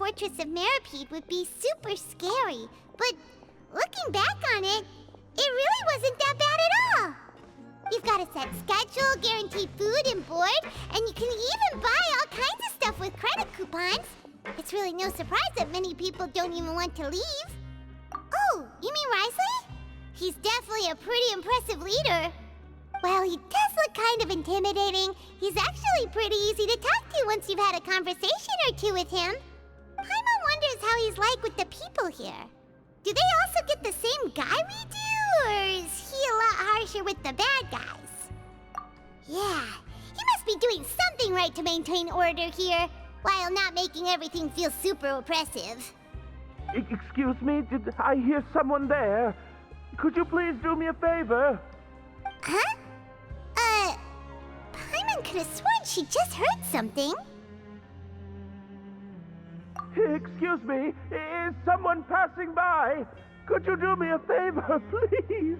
fortress of Meripede would be super scary, but looking back on it, it really wasn't that bad at all. You've got a set schedule, guaranteed food and board, and you can even buy all kinds of stuff with credit coupons. It's really no surprise that many people don't even want to leave. Oh, you mean Wriothesley? He's definitely a pretty impressive leader. While he does look kind of intimidating, he's actually pretty easy to talk to once you've had a conversation or two with him. Paimon wonders how he's like with the people here. Do they also get the same guy we do, or is he a lot harsher with the bad guys? Yeah, he must be doing something right to maintain order here, while not making everything feel super oppressive. Excuse me, did I hear someone there? Could you please do me a favor? Huh? Paimon could have sworn she just heard something. Excuse me, is someone passing by? Could you do me a favor, please?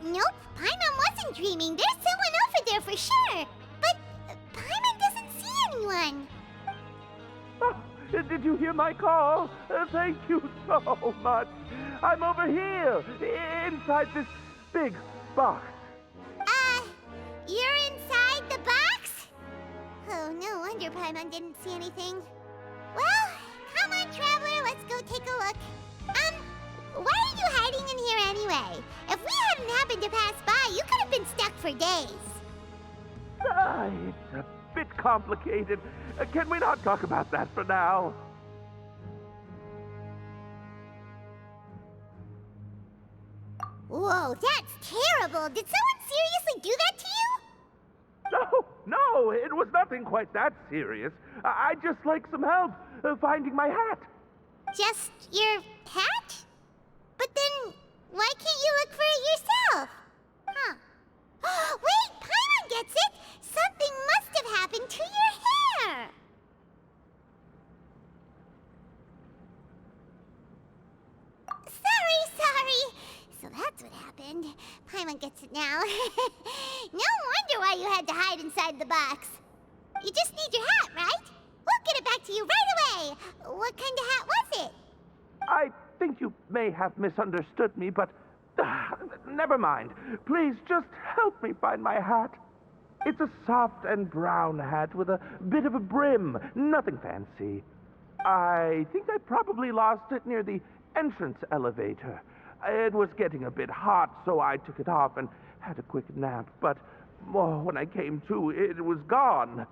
Nope, Paimon wasn't dreaming. There's someone over there for sure. But Paimon doesn't see anyone. Oh, did you hear my call? Thank you so much. I'm over here, inside this big box. You're inside the box? Oh, no wonder Paimon didn't see anything. Well, come on, Traveler, let's go take a look. Why are you hiding in here anyway? If we hadn't happened to pass by, you could have been stuck for days. It's a bit complicated. Can we not talk about that for now? Whoa, that's terrible. Did someone seriously do that to you? No, it was nothing quite that serious. I'd just like some help finding my hat. Just your hat? But then, why can't you look for it yourself? Huh. Wait, Paimon gets it! Something must have happened to your hair! Sorry. So that's what happened. Paimon gets it now. No wonder why you had to hide inside the box. You just need your hat, right? We'll get it back to you right away. What kind of hat was it? I think you may have misunderstood me, but never mind. Please just help me find my hat. It's a soft and brown hat with a bit of a brim. Nothing fancy. I think I probably lost it near the entrance elevator. It was getting a bit hot, so I took it off and had a quick nap. But when I came to, it was gone.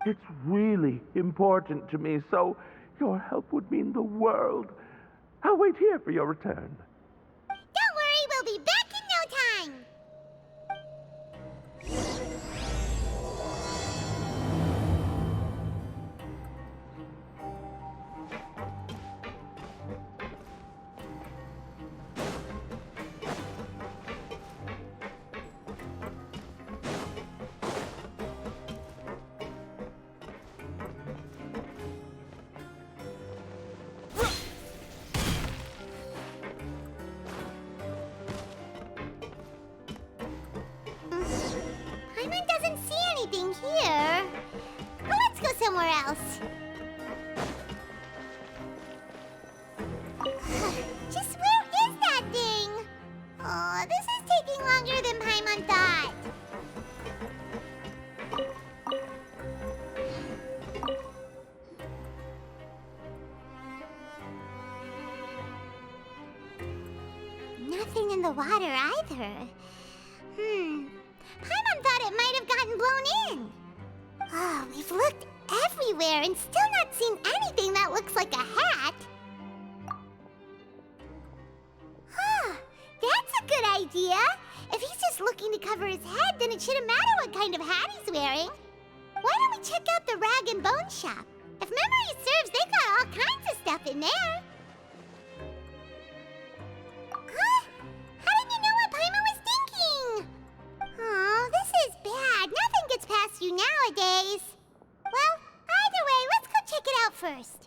It's really important to me, so your help would mean the world. I'll wait here for your return. Don't worry, we'll be back in no time. Paimon doesn't see anything here. Well, let's go somewhere else. Just where is that thing? Oh, this is taking longer than Paimon thought. Nothing in the water either. Paimon thought it might have gotten blown in. Oh, we've looked everywhere and still not seen anything that looks like a hat. Huh, that's a good idea. If he's just looking to cover his head, then it shouldn't matter what kind of hat he's wearing. Why don't we check out the rag and bone shop? If memory serves, they got all kinds of stuff in there. Huh? How did you know what Paimon was thinking? Oh, this is bad. Nothing gets past you nowadays. Well, either way, let's go check it out first.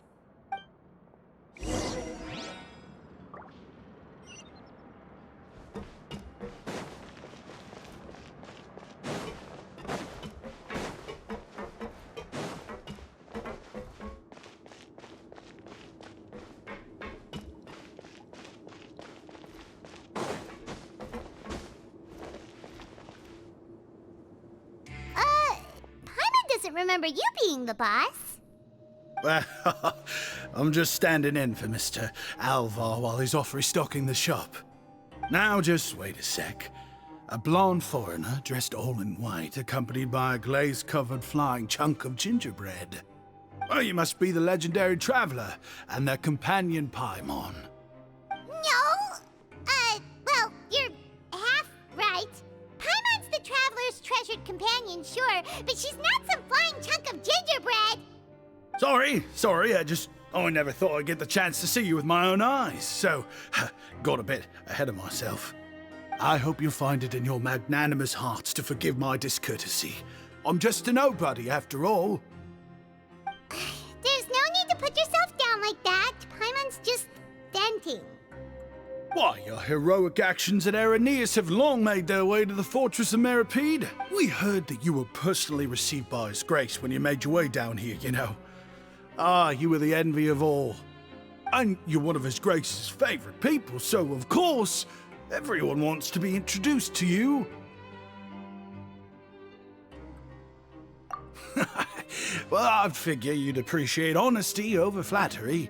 doesn't remember you being the boss. Well, I'm just standing in for Mr. Alvar while he's off restocking the shop. Now, just wait a sec. A blonde foreigner, dressed all in white, accompanied by a glaze-covered flying chunk of gingerbread. Well, you must be the legendary traveler and their companion Paimon. No! Well, you're half right. Paimon's the traveler's treasured companion, sure, but she's not some flying chunk of gingerbread! Sorry, I never thought I'd get the chance to see you with my own eyes, so got a bit ahead of myself. I hope you find it in your magnanimous hearts to forgive my discourtesy. I'm just a nobody, after all. There's no need to put yourself down like that. Paimon's just venting. Why, your heroic actions at Araneus have long made their way to the fortress of Meripede. We heard that you were personally received by His Grace when you made your way down here, you know. Ah, you were the envy of all. And you're one of His Grace's favorite people, so of course, everyone wants to be introduced to you. Well, I'd figure you'd appreciate honesty over flattery.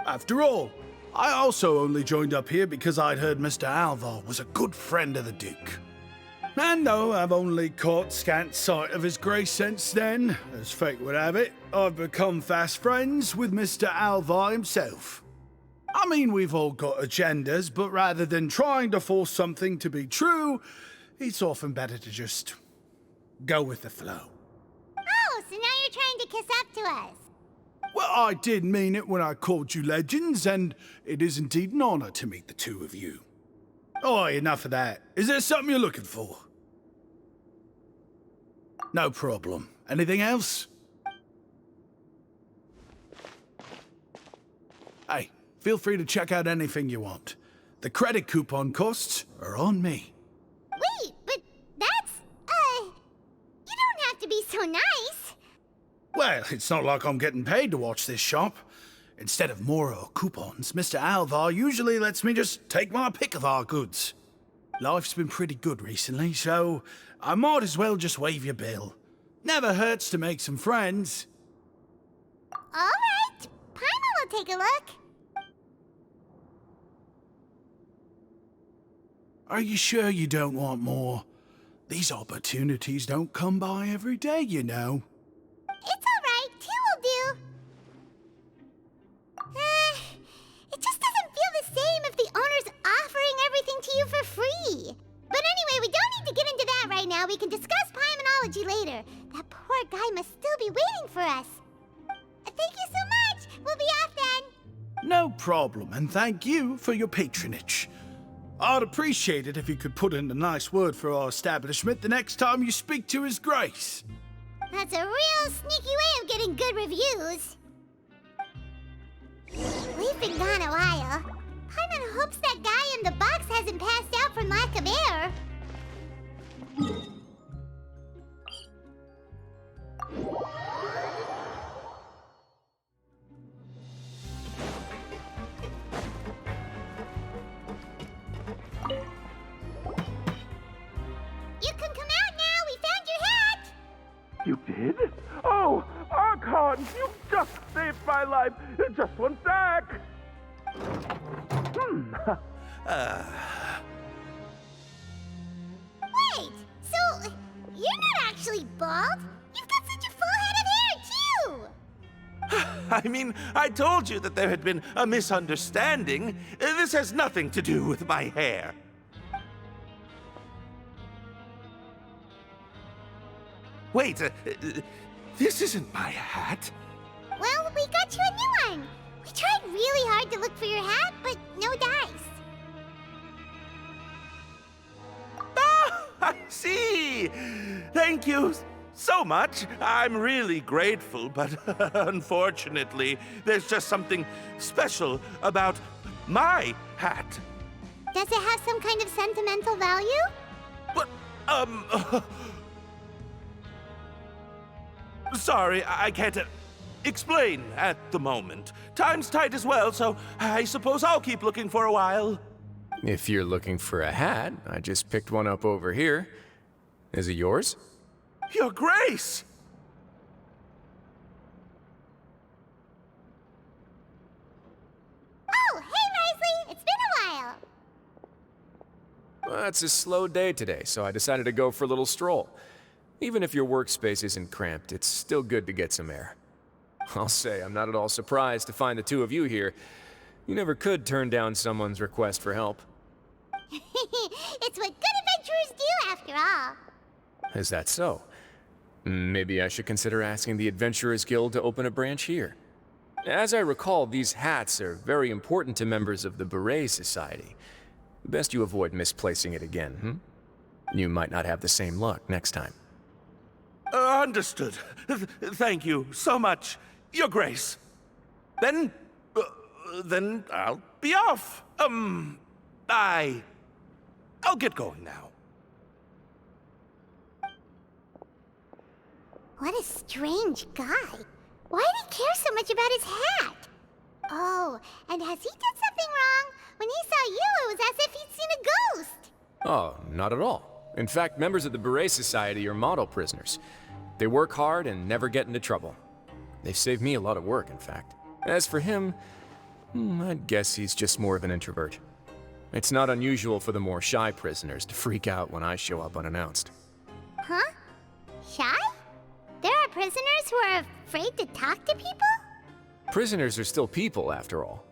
After all, I also only joined up here because I'd heard Mr. Alvar was a good friend of the Duke. And though I've only caught scant sight of His Grace since then, as fate would have it, I've become fast friends with Mr. Alvar himself. I mean, we've all got agendas, but rather than trying to force something to be true, it's often better to just go with the flow. Oh, so now you're trying to kiss up to us. Well, I did mean it when I called you legends, and it is indeed an honor to meet the two of you. Oh, enough of that. Is there something you're looking for? No problem. Anything else? Hey, feel free to check out anything you want. The credit coupon costs are on me. Wait, but that's, you don't have to be so nice. Well, it's not like I'm getting paid to watch this shop. Instead of more coupons, Mr. Alvar usually lets me just take my pick of our goods. Life's been pretty good recently, so I might as well just waive your bill. Never hurts to make some friends. All right, Paimon will take a look. Are you sure you don't want more? These opportunities don't come by every day, you know. It's all right, two will do. It just doesn't feel the same if the owner's offering everything to you for free. But anyway, we don't need to get into that right now. We can discuss Paimonology later. That poor guy must still be waiting for us. Thank you so much. We'll be off then. No problem, and thank you for your patronage. I'd appreciate it if you could put in a nice word for our establishment the next time you speak to His Grace. That's a real sneaky way of getting good reviews. We've been gone a while. Paimon hopes that guy in the box hasn't passed out from lack of air. You can come out now. We found your hat. You did? Oh, Archon, you just saved my life. Just one sec. Wait, so you're not actually bald? You've got such a full head of hair, too! I mean, I told you that there had been a misunderstanding. This has nothing to do with my hair. Wait, this isn't my hat. Well, we got you a new one. We tried really hard to look for your hat, but no dice. Ah, I see. Thank you so much. I'm really grateful, but unfortunately, there's just something special about my hat. Does it have some kind of sentimental value? But, sorry, I can't explain at the moment. Time's tight as well, so I suppose I'll keep looking for a while. If you're looking for a hat, I just picked one up over here. Is it yours? Your Grace! It's a slow day today, so I decided to go for a little stroll. Even if your workspace isn't cramped, it's still good to get some air. I'll say I'm not at all surprised to find the two of you here. You never could turn down someone's request for help. It's what good adventurers do, after all. Is that so? Maybe I should consider asking the Adventurers Guild to open a branch here. As I recall, these hats are very important to members of the Beret Society. Best you avoid misplacing it again, You might not have the same luck next time. Understood. Thank you so much, Your Grace. Then I'll be off. I'll get going now. What a strange guy. Why did he care so much about his hat? Oh, and has he done something wrong? When he saw you, it was as if he'd seen a ghost. Oh, not at all. In fact, members of the Beret Society are model prisoners. They work hard and never get into trouble. They've saved me a lot of work, in fact. As for him, I'd guess he's just more of an introvert. It's not unusual for the more shy prisoners to freak out when I show up unannounced. Huh? Shy? There are prisoners who are afraid to talk to people? Prisoners are still people, after all.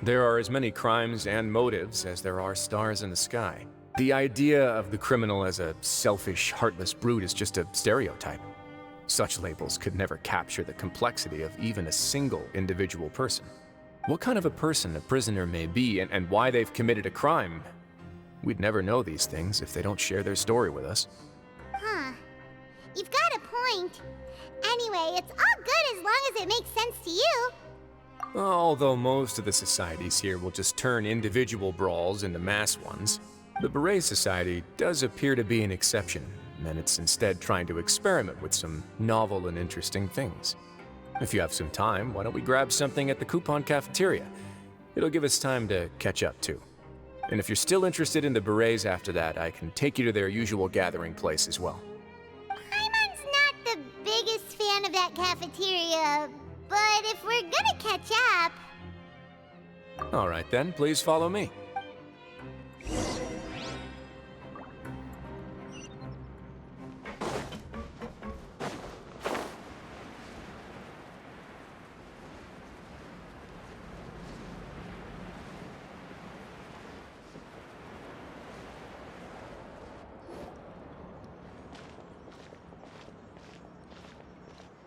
There are as many crimes and motives as there are stars in the sky. The idea of the criminal as a selfish, heartless brute is just a stereotype. Such labels could never capture the complexity of even a single individual person. What kind of a person a prisoner may be and why they've committed a crime, we'd never know these things if they don't share their story with us. Huh. You've got a point. Anyway, it's all good as long as it makes sense to you. Although most of the societies here will just turn individual brawls into mass ones, the Beret Society does appear to be an exception, and it's instead trying to experiment with some novel and interesting things. If you have some time, why don't we grab something at the Coupon Cafeteria? It'll give us time to catch up, too. And if you're still interested in the Berets after that, I can take you to their usual gathering place as well. Paimon's not the biggest fan of that cafeteria, but if we're gonna catch up... All right then, please follow me.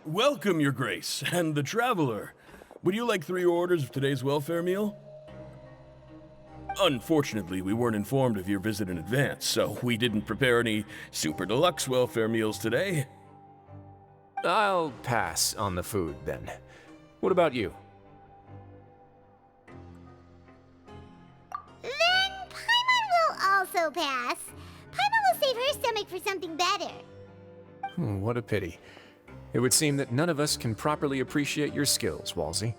Welcome, Your Grace, and the Traveler. Would you like 3 orders of today's welfare meal? Unfortunately, we weren't informed of your visit in advance, so we didn't prepare any super deluxe welfare meals today. I'll pass on the food, then. What about you? Then Paimon will also pass. Paimon will save her stomach for something better. What a pity. It would seem that none of us can properly appreciate your skills, Walsey.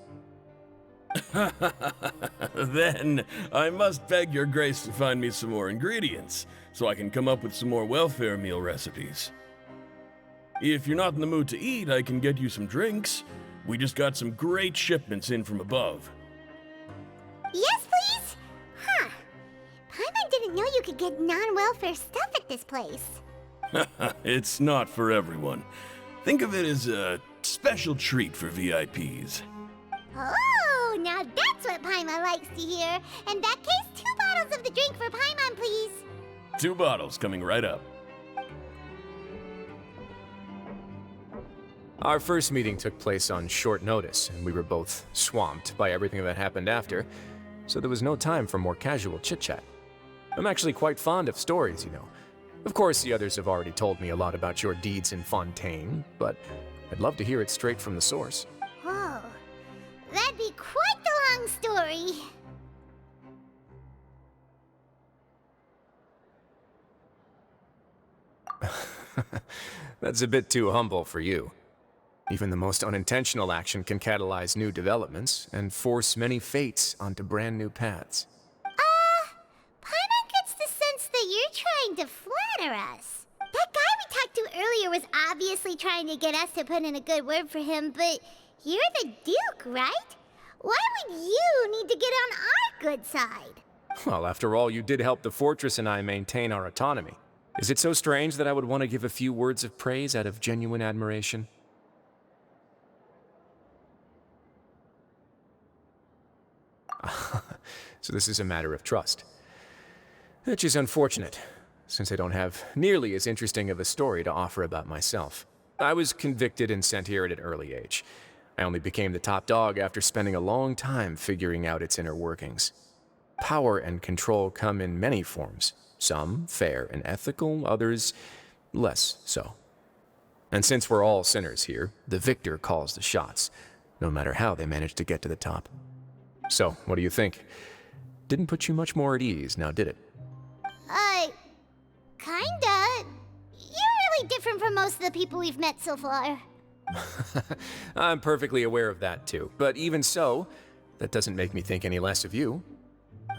Then, I must beg Your Grace to find me some more ingredients, so I can come up with some more welfare meal recipes. If you're not in the mood to eat, I can get you some drinks. We just got some great shipments in from above. Yes, please? Huh. Paimon didn't know you could get non-welfare stuff at this place. It's not for everyone. Think of it as a special treat for VIPs. Oh, now that's what Paimon likes to hear. In that case, 2 bottles of the drink for Paimon, please. 2 bottles coming right up. Our first meeting took place on short notice, and we were both swamped by everything that happened after, so there was no time for more casual chit-chat. I'm actually quite fond of stories, you know. Of course, the others have already told me a lot about your deeds in Fontaine, but I'd love to hear it straight from the source. Oh, that'd be quite the long story. That's a bit too humble for you. Even the most unintentional action can catalyze new developments and force many fates onto brand new paths. Paimon gets the sense that you're trying to flatter us. That guy we talked to earlier was obviously trying to get us to put in a good word for him, but you're the Duke, right? Why would you need to get on our good side? Well, after all, you did help the fortress and I maintain our autonomy. Is it so strange that I would want to give a few words of praise out of genuine admiration? So this is a matter of trust. Which is unfortunate, since I don't have nearly as interesting of a story to offer about myself. I was convicted and sent here at an early age. I only became the top dog after spending a long time figuring out its inner workings. Power and control come in many forms, some fair and ethical, others less so. And since we're all sinners here, the victor calls the shots, no matter how they manage to get to the top. So, what do you think? Didn't put you much more at ease, now did it? Kinda. You're really different from most of the people we've met so far. I'm perfectly aware of that too, but even so, that doesn't make me think any less of you.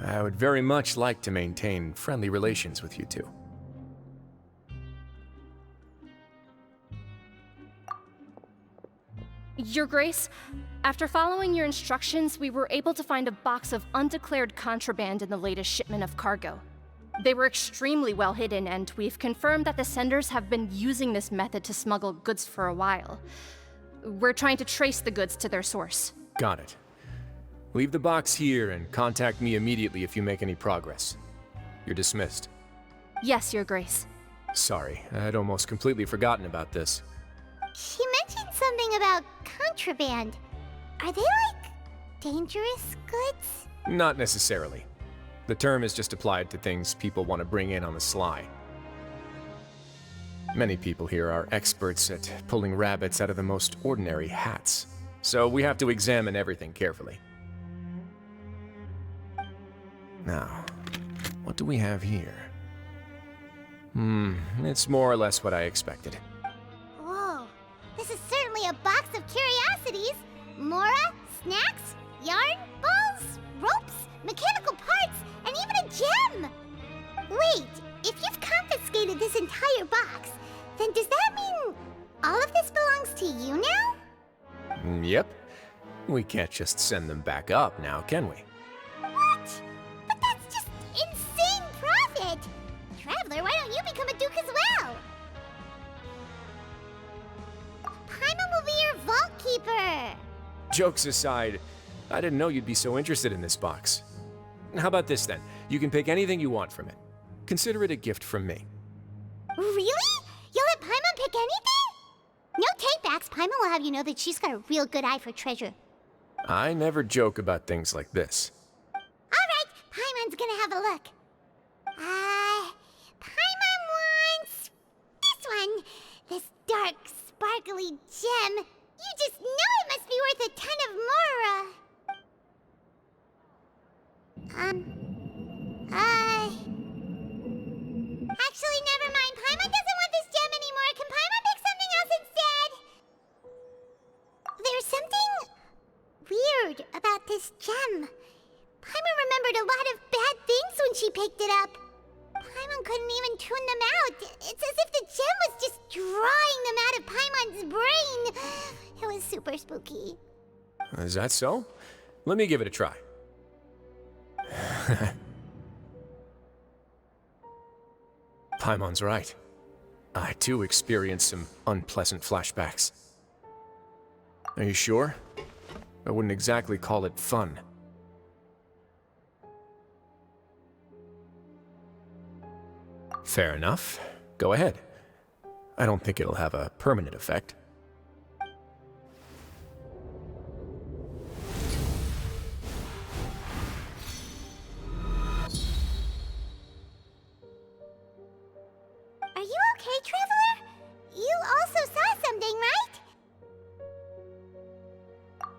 I would very much like to maintain friendly relations with you two. Your Grace, after following your instructions, we were able to find a box of undeclared contraband in the latest shipment of cargo. They were extremely well hidden, and we've confirmed that the senders have been using this method to smuggle goods for a while. We're trying to trace the goods to their source. Got it. Leave the box here and contact me immediately if you make any progress. You're dismissed. Yes, Your Grace. Sorry, I'd almost completely forgotten about this. She mentioned something about contraband. Are they like dangerous goods? Not necessarily. The term is just applied to things people want to bring in on the sly. Many people here are experts at pulling rabbits out of the most ordinary hats, so we have to examine everything carefully. Now, what do we have here? It's more or less what I expected. Whoa, this is certainly a box of curiosities. Mora, snacks, yarn, balls, ropes, mechanical parts, and even a gem! Wait, if you've confiscated this entire box, then does that mean all of this belongs to you now? Yep. We can't just send them back up now, can we? What? But that's just insane profit! Traveler, why don't you become a duke as well? Paimon will be your vault keeper! Jokes aside, I didn't know you'd be so interested in this box. How about this then? You can pick anything you want from it. Consider it a gift from me. Really? You'll let Paimon pick anything? No takebacks. Paimon will have you know that she's got a real good eye for treasure. I never joke about things like this. Alright, Paimon's gonna have a look. Paimon wants this one. This dark, sparkly gem. You just know it must be worth a ton of Mora. Actually, never mind. Paimon doesn't want this gem anymore. Can Paimon pick something else instead? There's something weird about this gem. Paimon remembered a lot of bad things when she picked it up. Paimon couldn't even tune them out. It's as if the gem was just drawing them out of Paimon's brain. It was super spooky. Is that so? Let me give it a try. Paimon's right. I too experienced some unpleasant flashbacks. Are you sure? I wouldn't exactly call it fun. Fair enough. Go ahead. I don't think it'll have a permanent effect. Are you okay, Traveler? You also saw something, right?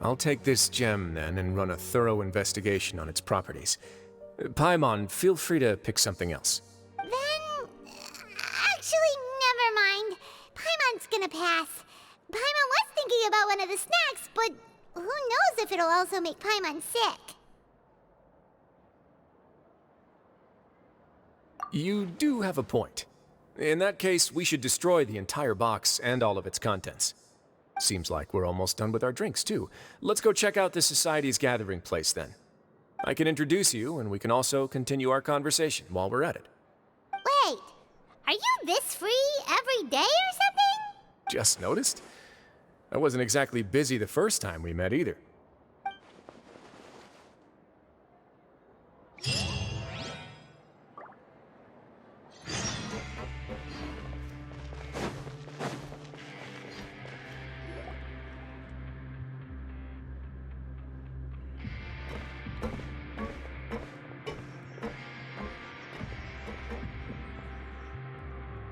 I'll take this gem then and run a thorough investigation on its properties. Paimon, feel free to pick something else. Then... actually, never mind. Paimon's gonna pass. Paimon was thinking about one of the snacks, but who knows if it'll also make Paimon sick. You do have a point. In that case, we should destroy the entire box and all of its contents. Seems like we're almost done with our drinks, too. Let's go check out the Society's gathering place, then. I can introduce you, and we can also continue our conversation while we're at it. Wait, are you this free every day or something? Just noticed? I wasn't exactly busy the first time we met either.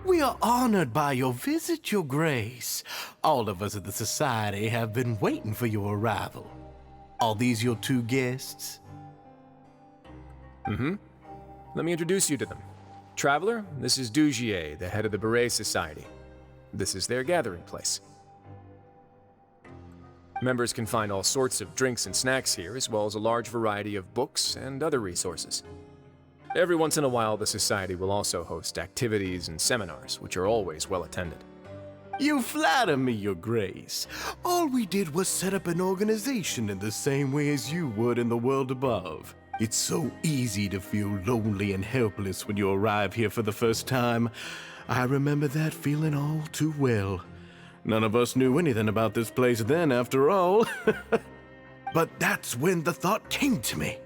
We are honored by your visit, Your Grace. All of us at the Society have been waiting for your arrival. Are these your two guests? Let me introduce you to them. Traveler, this is Dugier, the head of the Beret Society. This is their gathering place. Members can find all sorts of drinks and snacks here, as well as a large variety of books and other resources. Every once in a while, the Society will also host activities and seminars, which are always well attended. You flatter me, Your Grace. All we did was set up an organization in the same way as you would in the world above. It's so easy to feel lonely and helpless when you arrive here for the first time. I remember that feeling all too well. None of us knew anything about this place then, after all. But that's when the thought came to me.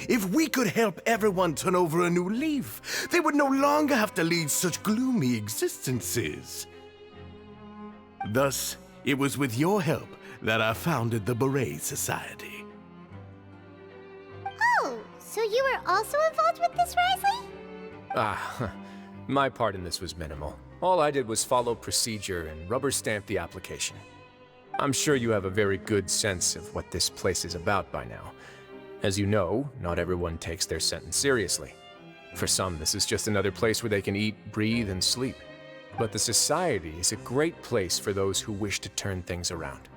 If we could help everyone turn over a new leaf, they would no longer have to lead such gloomy existences. Thus, it was with your help that I founded the Beret Society. Oh, so you were also involved with this, Wriothesley? My part in this was minimal. All I did was follow procedure and rubber stamp the application. I'm sure you have a very good sense of what this place is about by now. As you know, not everyone takes their sentence seriously. For some, this is just another place where they can eat, breathe, and sleep. But the Society is a great place for those who wish to turn things around.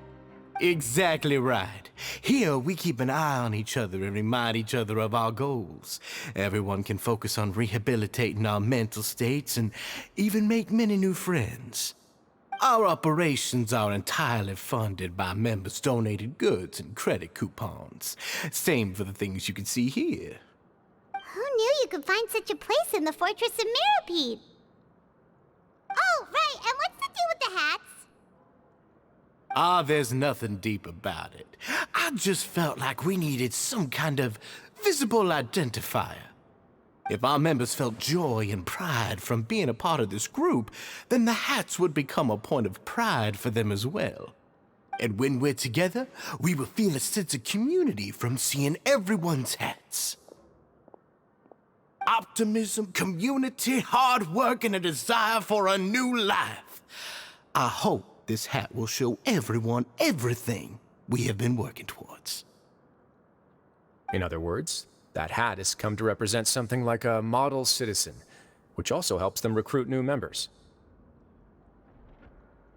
Exactly right. Here, we keep an eye on each other and remind each other of our goals. Everyone can focus on rehabilitating our mental states and even make many new friends. Our operations are entirely funded by members' donated goods and credit coupons. Same for the things you can see here. Who knew you could find such a place in the Fortress of Mirapede? Oh, right, and what's the deal with the hats? There's nothing deep about it. I just felt like we needed some kind of visible identifier. If our members felt joy and pride from being a part of this group, then the hats would become a point of pride for them as well. And when we're together, we will feel a sense of community from seeing everyone's hats. Optimism, community, hard work, and a desire for a new life. I hope this hat will show everyone everything we have been working towards. In other words, that hat has come to represent something like a model citizen, which also helps them recruit new members.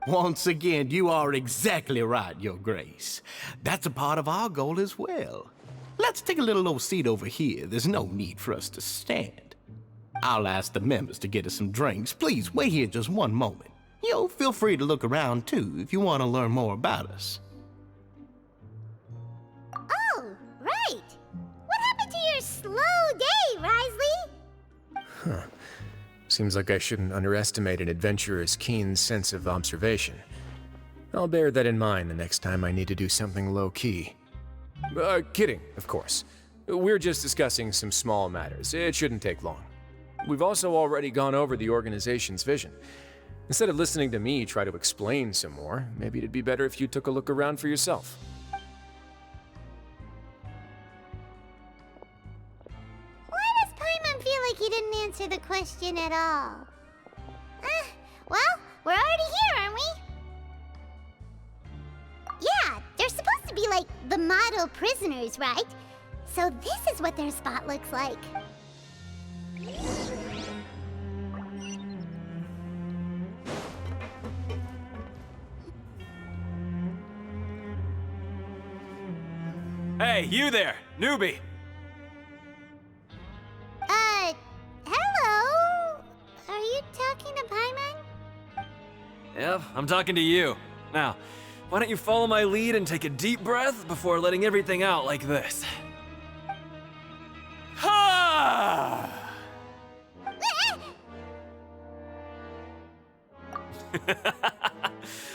Once again, you are exactly right, Your Grace. That's a part of our goal as well. Let's take a little old seat over here. There's no need for us to stand. I'll ask the members to get us some drinks. Please wait here just one moment. Feel free to look around too if you want to learn more about us. Oh, right. What happened to your slow day, Wriothesley? Seems like I shouldn't underestimate an adventurer's keen sense of observation. I'll bear that in mind the next time I need to do something low-key. Kidding, of course. We're just discussing some small matters. It shouldn't take long. We've also already gone over the organization's vision. Instead of listening to me try to explain some more, maybe it'd be better if you took a look around for yourself. Why does Paimon feel like he didn't answer the question at all? Well, we're already here, aren't we? Yeah, they're supposed to be like the model prisoners, right? So this is what their spot looks like. Hey, you there, newbie! Hello? Are you talking to Paimon? Yep, I'm talking to you. Now, why don't you follow my lead and take a deep breath before letting everything out like this?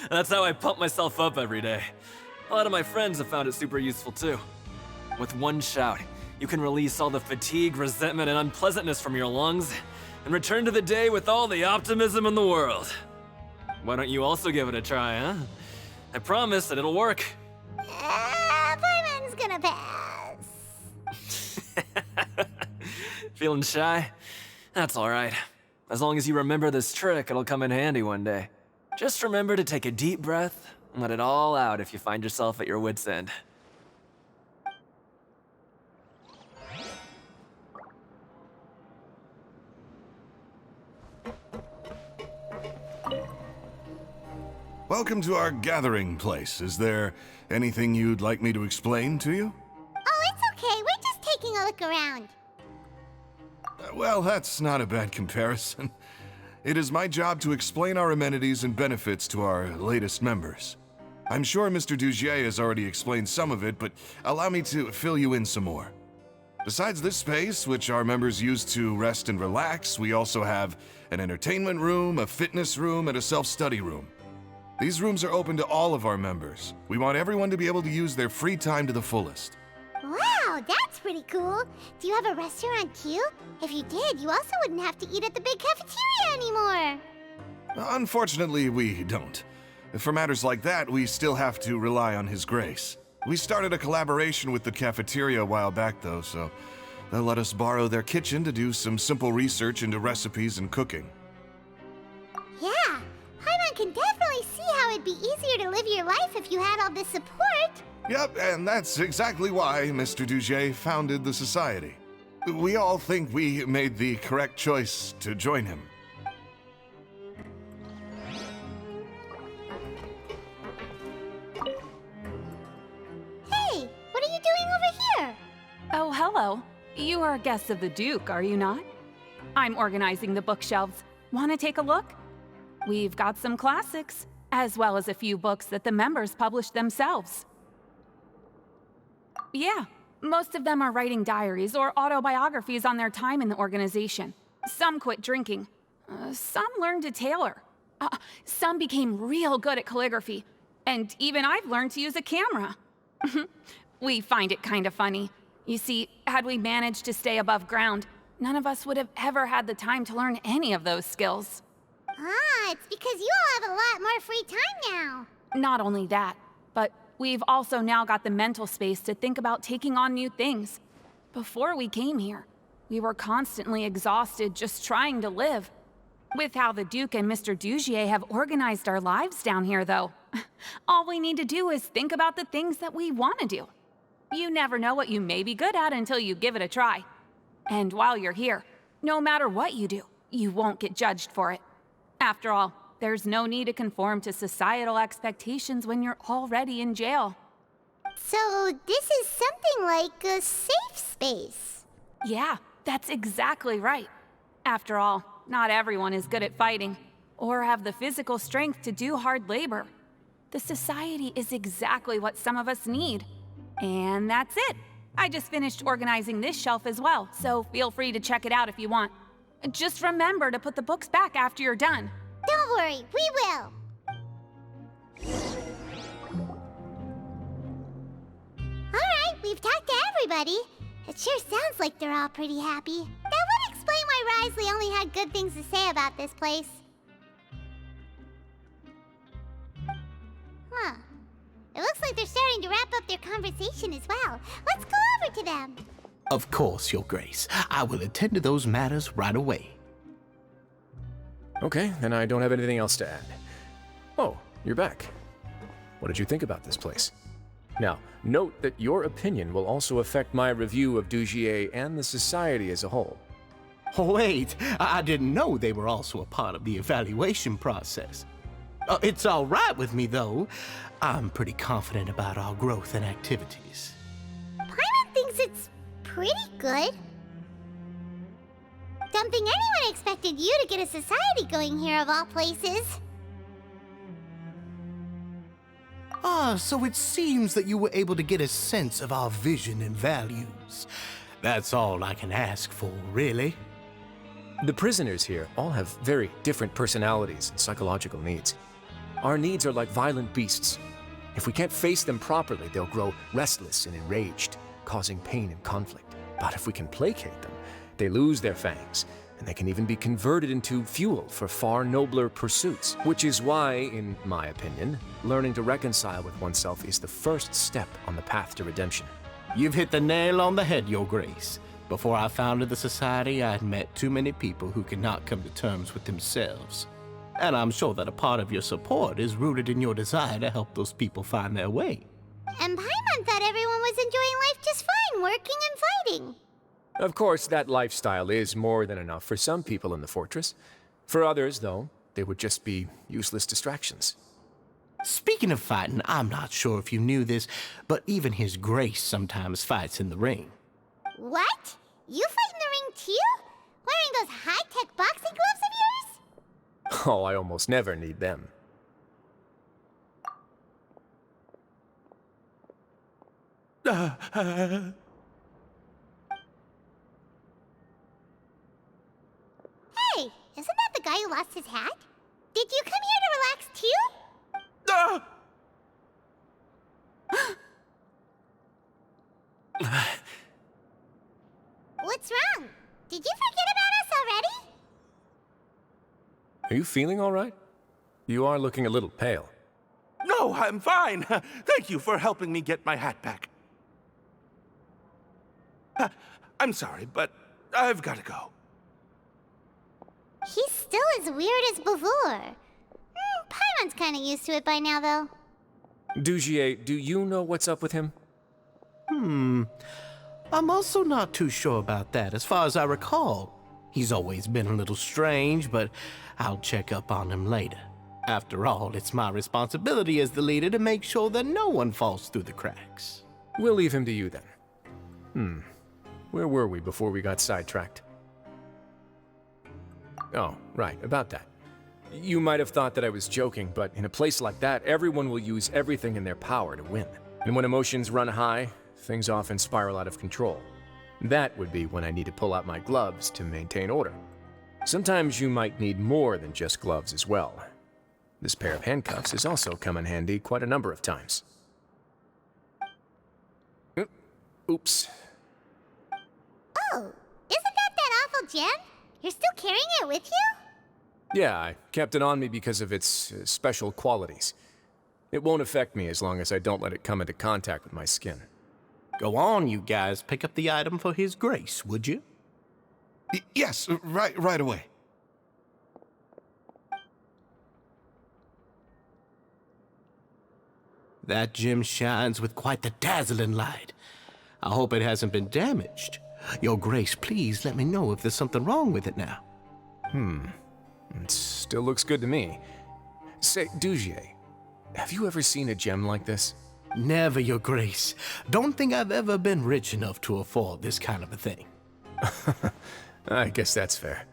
That's how I pump myself up every day. A lot of my friends have found it super useful too. With one shout, you can release all the fatigue, resentment, and unpleasantness from your lungs and return to the day with all the optimism in the world. Why don't you also give it a try, huh? I promise that it'll work. Paimon's gonna pass. Feeling shy? That's alright. As long as you remember this trick, it'll come in handy one day. Just remember to take a deep breath and let it all out if you find yourself at your wit's end. Welcome to our gathering place. Is there anything you'd like me to explain to you? Oh, it's okay. We're just taking a look around. Well, that's not a bad comparison. It is my job to explain our amenities and benefits to our latest members. I'm sure Mr. Dugier has already explained some of it, but allow me to fill you in some more. Besides this space, which our members use to rest and relax, we also have an entertainment room, a fitness room, and a self-study room. These rooms are open to all of our members. We want everyone to be able to use their free time to the fullest. Wow, that's pretty cool. Do you have a restaurant too? If you did, you also wouldn't have to eat at the big cafeteria anymore. Unfortunately, we don't. For matters like that, we still have to rely on His grace. We started a collaboration with the cafeteria a while back, though, so they'll let us borrow their kitchen to do some simple research into recipes and cooking. Yeah, Paimon can definitely see how it'd be easier to live your life if you had all this support. Yep, and that's exactly why Mr. Dugier founded the society. We all think we made the correct choice to join him. Hey, what are you doing over here? Oh, hello. You are guests of the Duke, are you not? I'm organizing the bookshelves. Want to take a look? We've got some classics, as well as a few books that the members publish themselves. Yeah, most of them are writing diaries or autobiographies on their time in the organization. Some quit drinking. Some learned to tailor. Some became real good at calligraphy. And even I've learned to use a camera. We find it kind of funny. You see, had we managed to stay above ground, none of us would have ever had the time to learn any of those skills. Ah, it's because you all have a lot more free time now. Not only that, but we've also now got the mental space to think about taking on new things. Before we came here, we were constantly exhausted just trying to live. With how the Duke and Mr. Dugier have organized our lives down here, though, all we need to do is think about the things that we want to do. You never know what you may be good at until you give it a try. And while you're here, no matter what you do, you won't get judged for it. After all, there's no need to conform to societal expectations when you're already in jail. So this is something like a safe space. Yeah, that's exactly right. After all, not everyone is good at fighting, or have the physical strength to do hard labor. The society is exactly what some of us need. And that's it. I just finished organizing this shelf as well, so feel free to check it out if you want. Just remember to put the books back after you're done. Don't worry, we will. Alright, we've talked to everybody. It sure sounds like they're all pretty happy. That would explain why Wriothesley only had good things to say about this place. Huh. It looks like they're starting to wrap up their conversation as well. Let's go over to them. Of course, Your Grace. I will attend to those matters right away. Okay, then I don't have anything else to add. Oh, you're back. What did you think about this place? Now, note that your opinion will also affect my review of Dugier and the society as a whole. Wait, I didn't know they were also a part of the evaluation process. It's all right with me, though. I'm pretty confident about our growth and activities. Paimon thinks it's pretty good. Don't think anyone expected you to get a society going here of all places. So it seems that you were able to get a sense of our vision and values. That's all I can ask for, really. The prisoners here all have very different personalities and psychological needs. Our needs are like violent beasts. If we can't face them properly, they'll grow restless and enraged, causing pain and conflict. But if we can placate them, they lose their fangs, and they can even be converted into fuel for far nobler pursuits. Which is why, in my opinion, learning to reconcile with oneself is the first step on the path to redemption. You've hit the nail on the head, Your Grace. Before I founded the Society, I had met too many people who could not come to terms with themselves. And I'm sure that a part of your support is rooted in your desire to help those people find their way. And Paimon thought everyone was enjoying life just fine, working and fighting. Of course, that lifestyle is more than enough for some people in the fortress. For others, though, they would just be useless distractions. Speaking of fighting, I'm not sure if you knew this, but even His Grace sometimes fights in the ring. What? You fight in the ring too? Wearing those high-tech boxing gloves of yours? Oh, I almost never need them. Hey, isn't that the guy who lost his hat? Did you come here to relax too? What's wrong? Did you forget about us already? Are you feeling all right? You are looking a little pale. No, I'm fine. Thank you for helping me get my hat back. I'm sorry, but I've got to go. He's still as weird as before. Paimon's kind of used to it by now, though. Dugier, do you know what's up with him? I'm also not too sure about that. As far as I recall, he's always been a little strange, but I'll check up on him later. After all, it's my responsibility as the leader to make sure that no one falls through the cracks. We'll leave him to you then. Where were we before we got sidetracked? Oh, right, about that. You might have thought that I was joking, but in a place like that, everyone will use everything in their power to win. And when emotions run high, things often spiral out of control. That would be when I need to pull out my gloves to maintain order. Sometimes you might need more than just gloves as well. This pair of handcuffs has also come in handy quite a number of times. Oops. Oh, isn't that awful gem? You're still carrying it with you? Yeah, I kept it on me because of its special qualities. It won't affect me as long as I don't let it come into contact with my skin. Go on, you guys. Pick up the item for His Grace, would you? Yes, right away. That gem shines with quite the dazzling light. I hope it hasn't been damaged. Your Grace, please let me know if there's something wrong with it now. It still looks good to me. Say, Dugier, have you ever seen a gem like this? Never, Your Grace. Don't think I've ever been rich enough to afford this kind of a thing. I guess that's fair.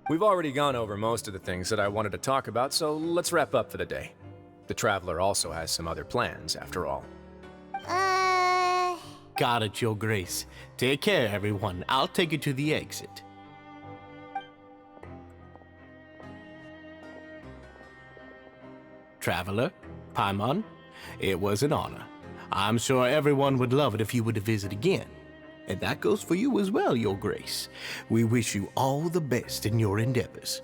We've already gone over most of the things that I wanted to talk about, so let's wrap up for the day. The Traveler also has some other plans, after all. Got it, Your Grace. Take care, everyone. I'll take you to the exit. Traveler, Paimon, it was an honor. I'm sure everyone would love it if you were to visit again. And that goes for you as well, Your Grace. We wish you all the best in your endeavors.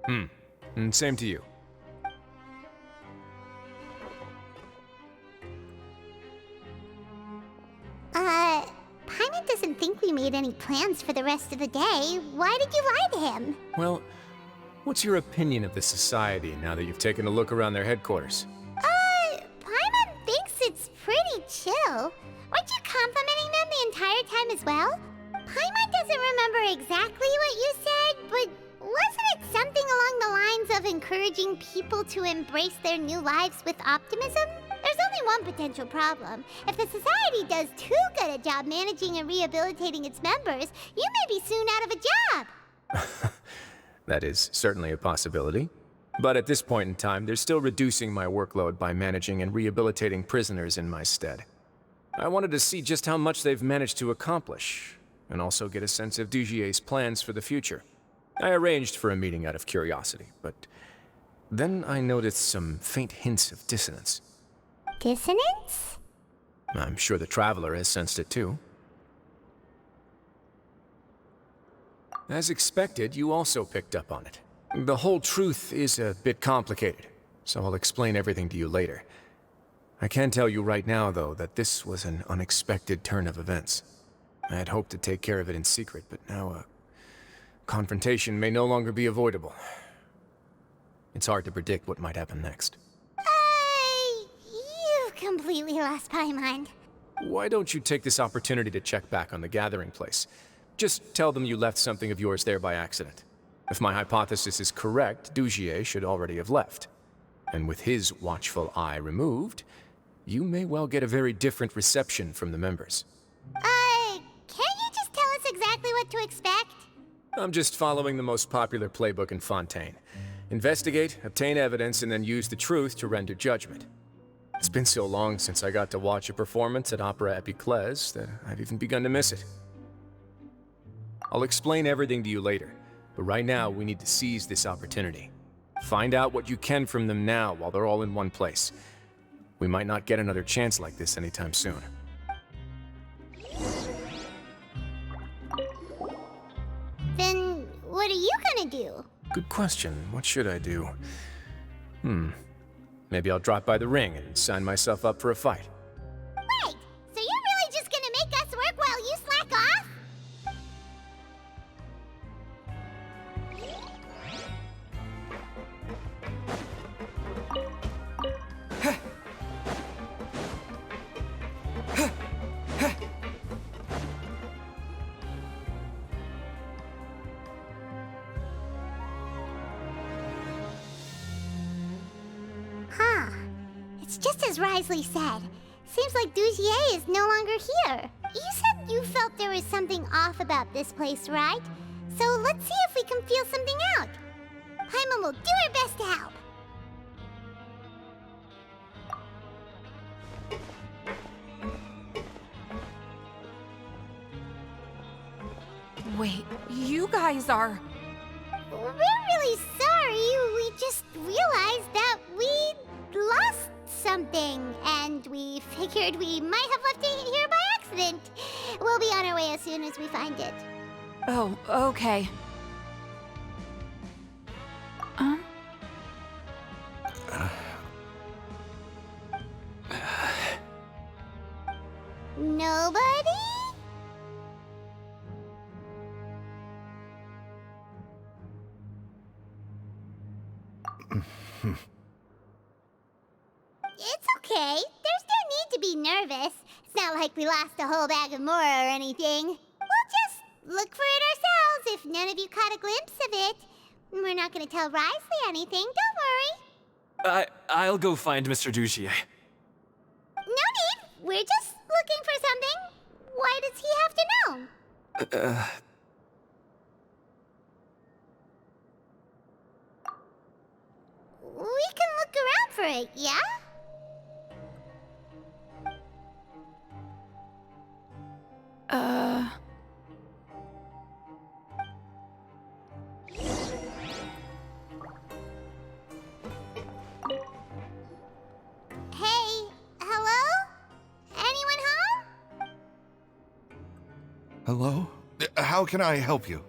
And same to you. Paimon doesn't think we made any plans for the rest of the day. Why did you lie to him? Well, what's your opinion of the Society now that you've taken a look around their headquarters? Paimon thinks it's pretty chill. Weren't you complimenting them the entire time as well? Paimon doesn't remember exactly what you said, but wasn't it something along the lines of encouraging people to embrace their new lives with optimism? There's only one potential problem. If the Society does too good a job managing and rehabilitating its members, you may be soon out of a job. That is certainly a possibility. But at this point in time, they're still reducing my workload by managing and rehabilitating prisoners in my stead. I wanted to see just how much they've managed to accomplish. and also get a sense of Dugier's plans for the future. I arranged for a meeting out of curiosity, but then I noticed some faint hints of dissonance. Dissonance? I'm sure the Traveler has sensed it too. As expected, you also picked up on it. The whole truth is a bit complicated, so I'll explain everything to you later. I can tell you right now, though, that this was an unexpected turn of events. I had hoped to take care of it in secret, but now a confrontation may no longer be avoidable. It's hard to predict what might happen next. You've completely lost my mind. Why don't you take this opportunity to check back on the gathering place? Just tell them you left something of yours there by accident. If my hypothesis is correct, Dugier should already have left. And with his watchful eye removed, you may well get a very different reception from the members. Can't you just tell us exactly what to expect? I'm just following the most popular playbook in Fontaine. Investigate, obtain evidence, and then use the truth to render judgment. It's been so long since I got to watch a performance at Opera Epiclese that I've even begun to miss it. I'll explain everything to you later, but right now we need to seize this opportunity. Find out what you can from them now while they're all in one place. We might not get another chance like this anytime soon. Then what are you gonna do? Good question. What should I do? Maybe I'll drop by the ring and sign myself up for a fight. Wait, so you're really just gonna make us work while you slack off? Huh. It's just as Wriothesley said. Seems like Dugier is no longer here. You said you felt there was something off about this place, right? So let's see if we can feel something out. Paimon will do her best to help. Wait, you guys are... We're really sorry. We just realized that we lost something, and we figured we might have left it here by accident. We'll be on our way as soon as we find it. Oh, okay. Nobody? It's okay. There's no need to be nervous. It's not like we lost a whole bag of Mora or anything. We'll just look for it ourselves if none of you caught a glimpse of it. We're not gonna tell Wriothesley anything, don't worry. I'll go find Mr. Dugier. No need. We're just looking for something. Why does he have to know? We can look around for it, yeah? Hey, hello? Anyone home? Hello? How can I help you?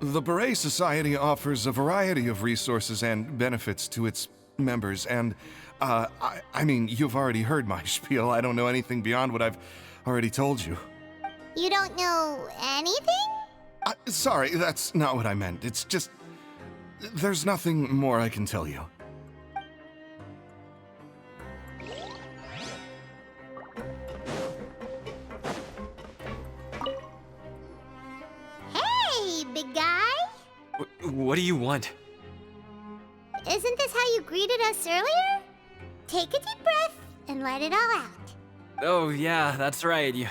The Beret Society offers a variety of resources and benefits to its members, and, I mean, you've already heard my spiel. I don't know anything beyond what I've already told you. You don't know anything? Sorry, that's not what I meant. It's just... there's nothing more I can tell you. Hey, big guy. What do you want? Isn't this how you greeted us earlier? Take a deep breath and let it all out. Oh, yeah, that's right. You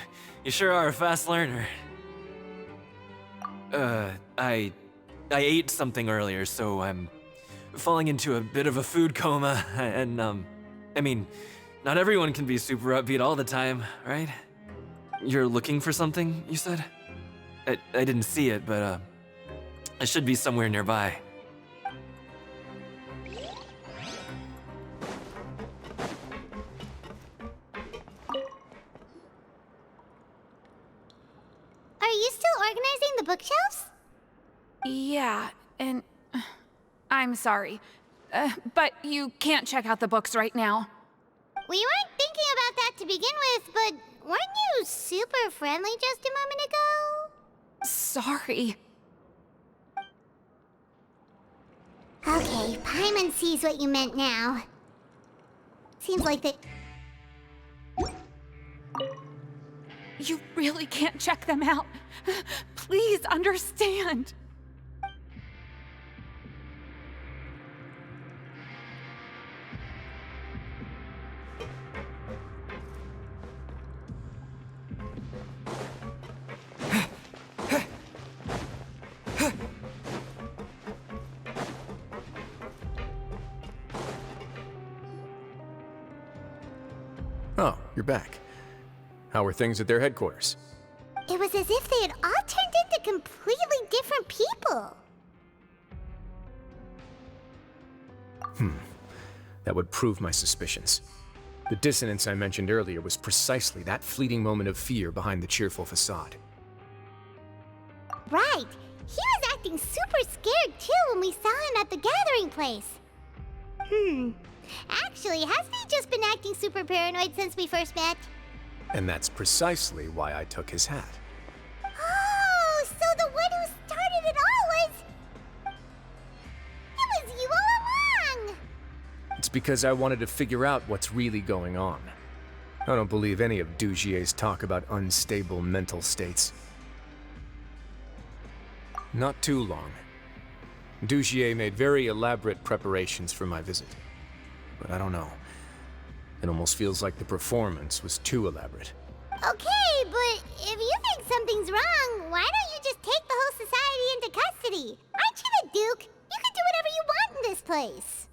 sure are a fast learner. I ate something earlier, so I'm falling into a bit of a food coma, and, I mean, not everyone can be super upbeat all the time, right? You're looking for something, you said? I didn't see it, but, it should be somewhere nearby. Are you still organizing the bookshelves? Yeah, and I'm sorry, but you can't check out the books right now. We weren't thinking about that to begin with, but weren't you super friendly just a moment ago? Sorry. Okay, Paimon sees what you meant now. Seems like that. You really can't check them out. Please understand. Oh, you're back. How were things at their headquarters? It was as if they had all turned into completely different people. That would prove my suspicions. The dissonance I mentioned earlier was precisely that fleeting moment of fear behind the cheerful facade. Right. He was acting super scared too when we saw him at the gathering place. Actually, hasn't he just been acting super paranoid since we first met? And that's precisely why I took his hat. Oh, so the one who started it all was... It was you all along! It's because I wanted to figure out what's really going on. I don't believe any of Dugier's talk about unstable mental states. Not too long. Dugier made very elaborate preparations for my visit. But I don't know. It almost feels like the performance was too elaborate. Okay, but if you think something's wrong, why don't you just take the whole society into custody? Aren't you the Duke? You can do whatever you want in this place.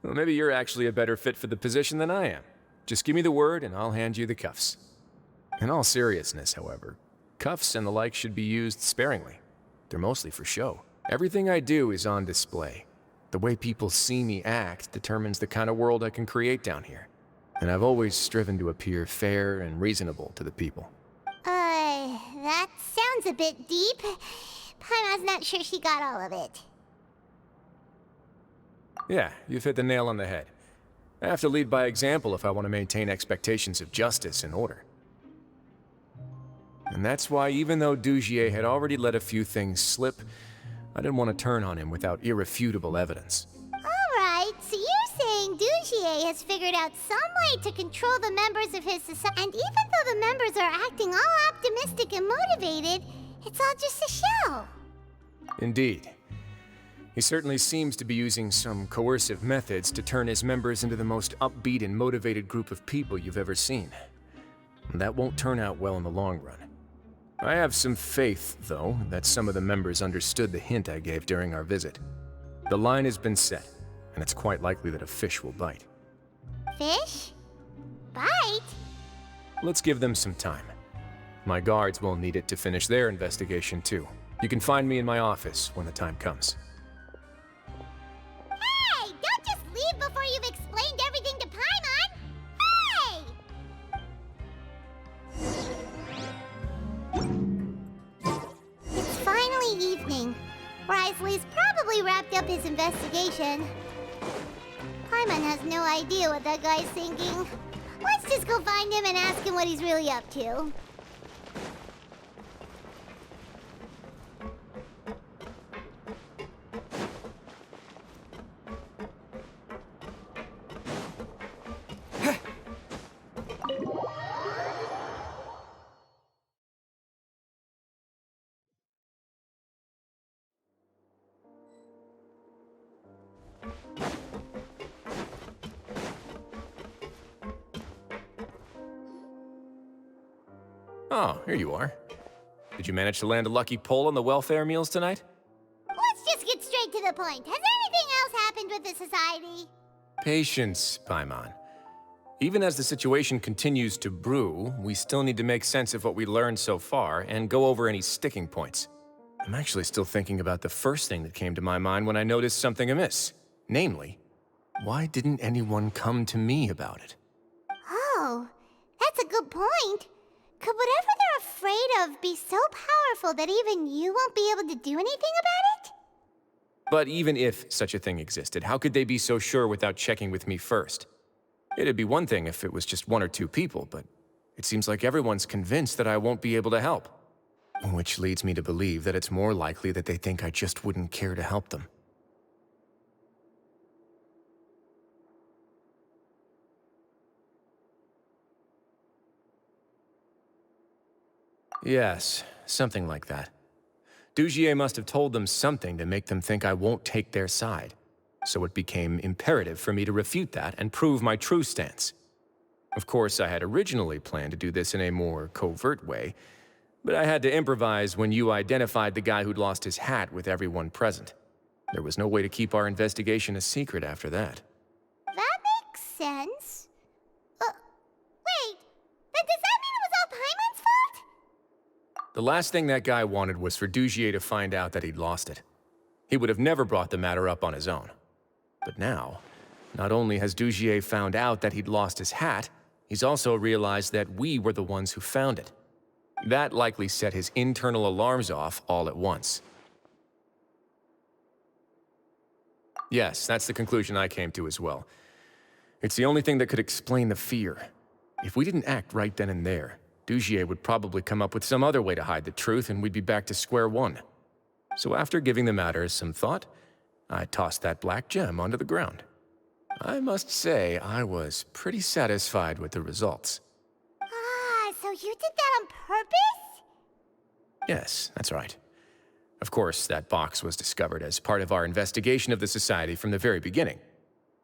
Well, maybe you're actually a better fit for the position than I am. Just give me the word and I'll hand you the cuffs. In all seriousness, however, cuffs and the like should be used sparingly. They're mostly for show. Everything I do is on display. The way people see me act determines the kind of world I can create down here. And I've always striven to appear fair and reasonable to the people. That sounds a bit deep. Paimon's not sure she got all of it. Yeah, you've hit the nail on the head. I have to lead by example if I want to maintain expectations of justice and order. And that's why, even though Dugier had already let a few things slip, I didn't want to turn on him without irrefutable evidence. Alright, so you're saying Dugier has figured out some way to control the members of his society, and even though the members are acting all optimistic and motivated, it's all just a show. Indeed. He certainly seems to be using some coercive methods to turn his members into the most upbeat and motivated group of people you've ever seen. That won't turn out well in the long run. I have some faith, though, that some of the members understood the hint I gave during our visit. The line has been set, and it's quite likely that a fish will bite. Fish? Bite? Let's give them some time. My guards will need it to finish their investigation, too. You can find me in my office when the time comes. Hey! Don't just leave before you've explained everything to Paimon! Hey! It's finally evening. Wriothesley's probably wrapped up his investigation. Paimon has no idea what that guy's thinking. Let's just go find him and ask him what he's really up to. Oh, here you are. Did you manage to land a lucky pull on the welfare meals tonight? Let's just get straight to the point. Has anything else happened with the society? Patience, Paimon. Even as the situation continues to brew, we still need to make sense of what we learned so far and go over any sticking points. I'm actually still thinking about the first thing that came to my mind when I noticed something amiss. Namely, why didn't anyone come to me about it? Oh, that's a good point. Could whatever they're afraid of be so powerful that even you won't be able to do anything about it? But even if such a thing existed, how could they be so sure without checking with me first? It'd be one thing if it was just 1 or 2 people, but it seems like everyone's convinced that I won't be able to help. Which leads me to believe that it's more likely that they think I just wouldn't care to help them. Yes, something like that. Dugier must have told them something to make them think I won't take their side. So it became imperative for me to refute that and prove my true stance. Of course, I had originally planned to do this in a more covert way, but I had to improvise when you identified the guy who'd lost his hat with everyone present. There was no way to keep our investigation a secret after that. That makes sense. Wait, then does that mean it was all Paimon's fault? The last thing that guy wanted was for Dugier to find out that he'd lost it. He would have never brought the matter up on his own. But now, not only has Dugier found out that he'd lost his hat, he's also realized that we were the ones who found it. That likely set his internal alarms off all at once. Yes, that's the conclusion I came to as well. It's the only thing that could explain the fear. If we didn't act right then and there, Dugier would probably come up with some other way to hide the truth and we'd be back to square one. So after giving the matter some thought, I tossed that black gem onto the ground. I must say, I was pretty satisfied with the results. Ah, so you did that on purpose? Yes, that's right. Of course, that box was discovered as part of our investigation of the Society from the very beginning.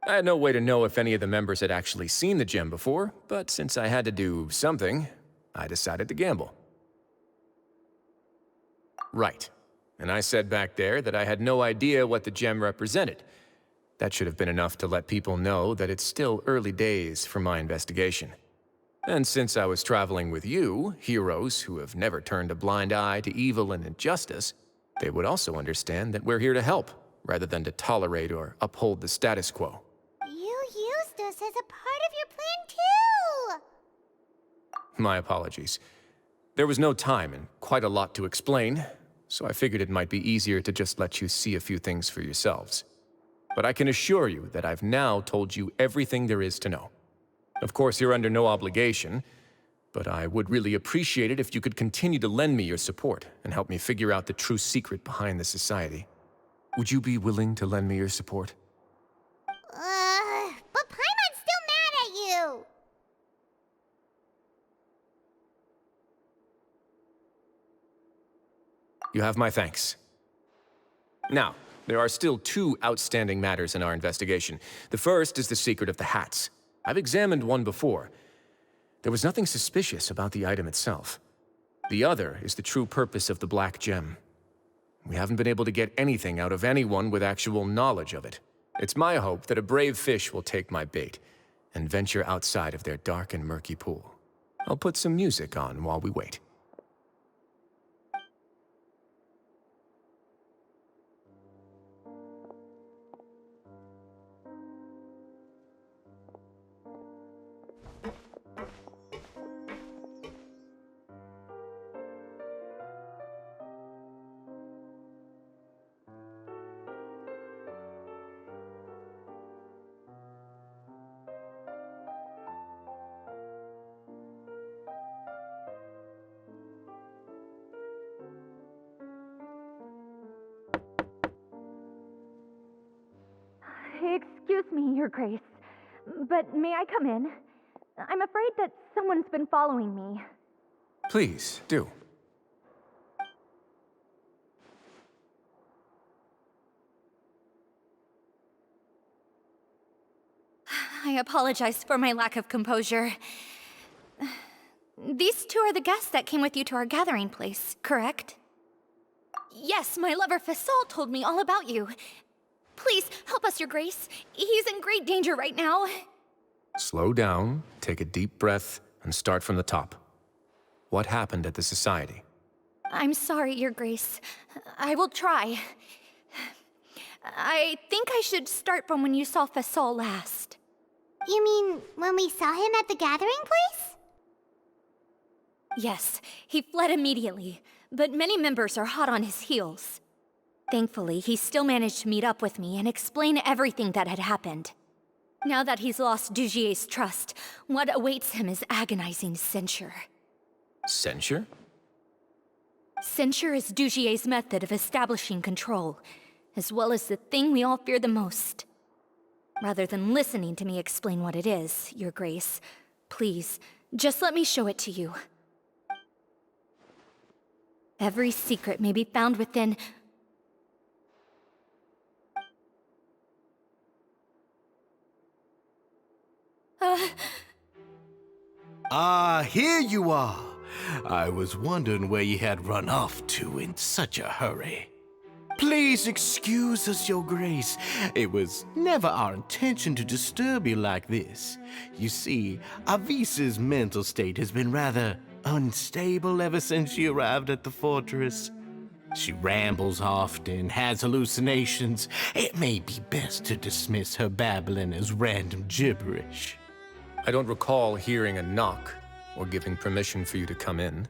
I had no way to know if any of the members had actually seen the gem before, but since I had to do something, I decided to gamble. Right. And I said back there that I had no idea what the gem represented. That should have been enough to let people know that it's still early days for my investigation. And since I was traveling with you, heroes who have never turned a blind eye to evil and injustice, they would also understand that we're here to help, rather than to tolerate or uphold the status quo. You used us as a part of your plan too! My apologies. There was no time and quite a lot to explain, so I figured it might be easier to just let you see a few things for yourselves. But I can assure you that I've now told you everything there is to know. Of course, you're under no obligation, but I would really appreciate it if you could continue to lend me your support and help me figure out the true secret behind the Society. Would you be willing to lend me your support? But Paimon's still mad at you! You have my thanks. Now, there are still 2 outstanding matters in our investigation. The first is the secret of the hats. I've examined one before. There was nothing suspicious about the item itself. The other is the true purpose of the black gem. We haven't been able to get anything out of anyone with actual knowledge of it. It's my hope that a brave fish will take my bait and venture outside of their dark and murky pool. I'll put some music on while we wait. Excuse me, Your Grace, but may I come in? I'm afraid that someone's been following me. Please, do. I apologize for my lack of composure. These 2 are the guests that came with you to our gathering place, correct? Yes, my lover Fasol told me all about you. Please, help us, Your Grace. He's in great danger right now. Slow down, take a deep breath, and start from the top. What happened at the Society? I'm sorry, Your Grace. I will try. I think I should start from when you saw Fasol last. You mean when we saw him at the gathering place? Yes, he fled immediately, but many members are hot on his heels. Thankfully, he still managed to meet up with me and explain everything that had happened. Now that he's lost Dugier's trust, what awaits him is agonizing censure. Censure? Censure is Dugier's method of establishing control, as well as the thing we all fear the most. Rather than listening to me explain what it is, Your Grace, please, just let me show it to you. Every secret may be found within... Here you are. I was wondering where you had run off to in such a hurry. Please excuse us, Your Grace. It was never our intention to disturb you like this. You see, Avisa's mental state has been rather unstable ever since she arrived at the fortress. She rambles often, has hallucinations. It may be best to dismiss her babbling as random gibberish. I don't recall hearing a knock or giving permission for you to come in.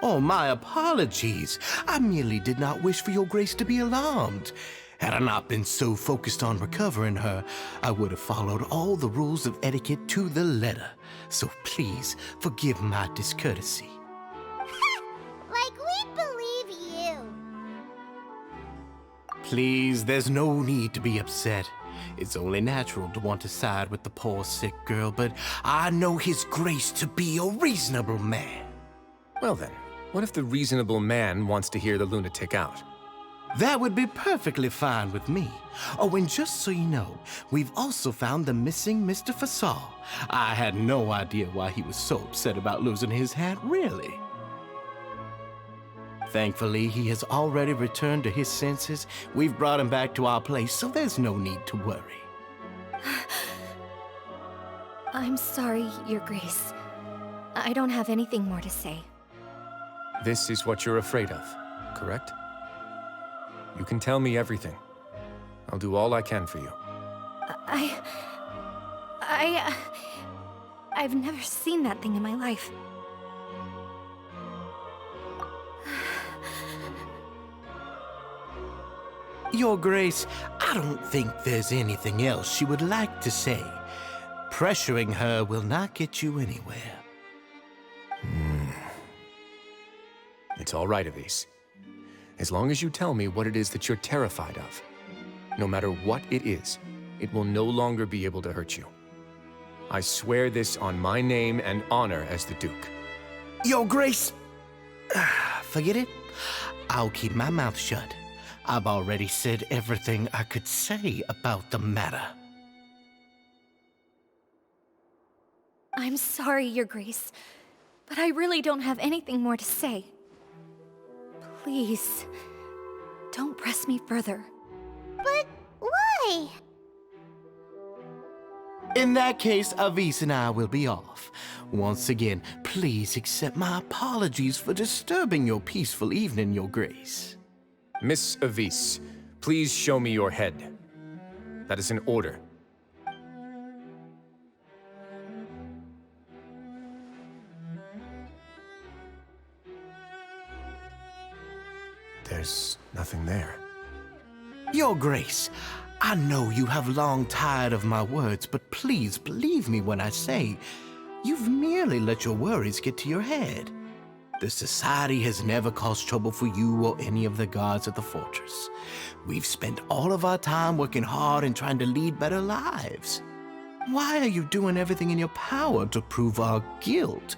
Oh, my apologies. I merely did not wish for Your Grace to be alarmed. Had I not been so focused on recovering her, I would have followed all the rules of etiquette to the letter. So please, forgive my discourtesy. Like we believe you. Please, there's no need to be upset. It's only natural to want to side with the poor sick girl, but I know His Grace to be a reasonable man. Well then, what if the reasonable man wants to hear the lunatic out? That would be perfectly fine with me. Oh, and just so you know, we've also found the missing Mr. Fasol. I had no idea why he was so upset about losing his hat, really. Thankfully, he has already returned to his senses. We've brought him back to our place, so there's no need to worry. I'm sorry, Your Grace. I don't have anything more to say. This is what you're afraid of, correct? You can tell me everything. I'll do all I can for you. I've never seen that thing in my life. Your Grace, I don't think there's anything else she would like to say. Pressuring her will not get you anywhere. It's all right, Avise. As long as you tell me what it is that you're terrified of. No matter what it is, it will no longer be able to hurt you. I swear this on my name and honor as the Duke. Your Grace, forget it. I'll keep my mouth shut. I've already said everything I could say about the matter. I'm sorry, Your Grace, but I really don't have anything more to say. Please, don't press me further. But why? In that case, Avise and I will be off. Once again, please accept my apologies for disturbing your peaceful evening, Your Grace. Miss Avise, please show me your head. That is an order. There's nothing there. Your Grace, I know you have long tired of my words, but please believe me when I say you've merely let your worries get to your head. The Society has never caused trouble for you or any of the guards at the fortress. We've spent all of our time working hard and trying to lead better lives. Why are you doing everything in your power to prove our guilt?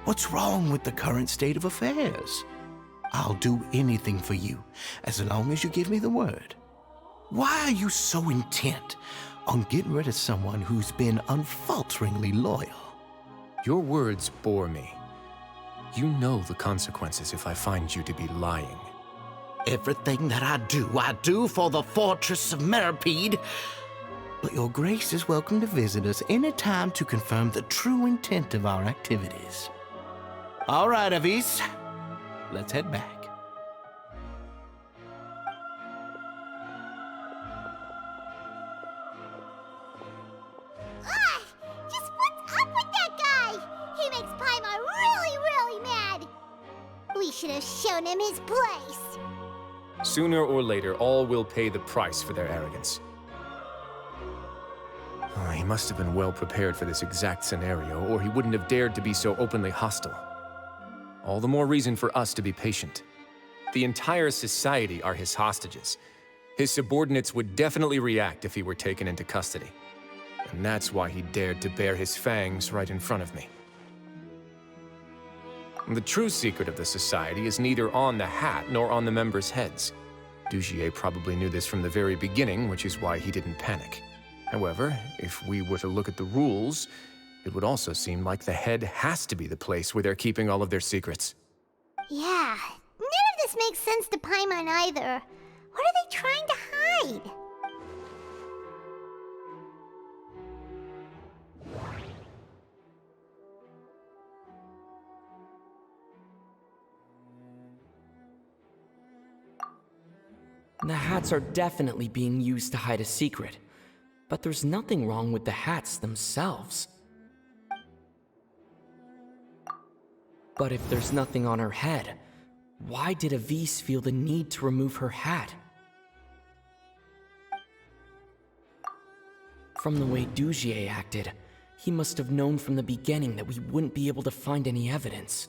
What's wrong with the current state of affairs? I'll do anything for you, as long as you give me the word. Why are you so intent on getting rid of someone who's been unfalteringly loyal? Your words bore me. You know the consequences if I find you to be lying. Everything that I do for the Fortress of Meripede. But your grace is welcome to visit us any time to confirm the true intent of our activities. All right, Avis. Let's head back. Just what's up with that guy? He makes Paimon really, really mad. We should have shown him his place. Sooner or later, all will pay the price for their arrogance. Oh, he must have been well prepared for this exact scenario, or he wouldn't have dared to be so openly hostile. All the more reason for us to be patient. The entire society are his hostages. His subordinates would definitely react if he were taken into custody. And that's why he dared to bare his fangs right in front of me. The true secret of the society is neither on the hat nor on the members' heads. Dugier probably knew this from the very beginning, which is why he didn't panic. However, if we were to look at the rules, it would also seem like the head has to be the place where they're keeping all of their secrets. Yeah, none of this makes sense to Paimon either. What are they trying to hide? The hats are definitely being used to hide a secret, but there's nothing wrong with the hats themselves. But if there's nothing on her head, why did Avis feel the need to remove her hat? From the way Dugier acted, he must have known from the beginning that we wouldn't be able to find any evidence.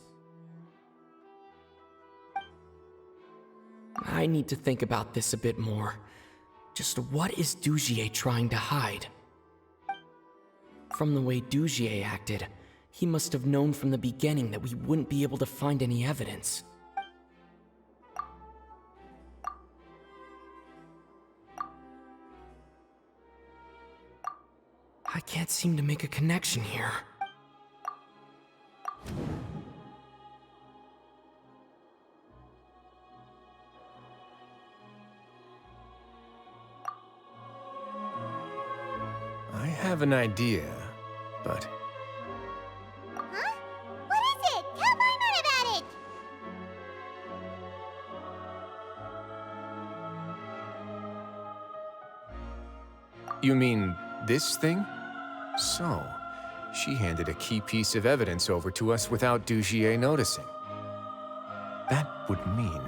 I need to think about this a bit more. Just what is Dugier trying to hide? From the way Dugier acted, he must have known from the beginning that we wouldn't be able to find any evidence. I can't seem to make a connection here. I have an idea, but... Huh? What is it? Tell Paimon about it! You mean this thing? So, she handed a key piece of evidence over to us without Dugier noticing. That would mean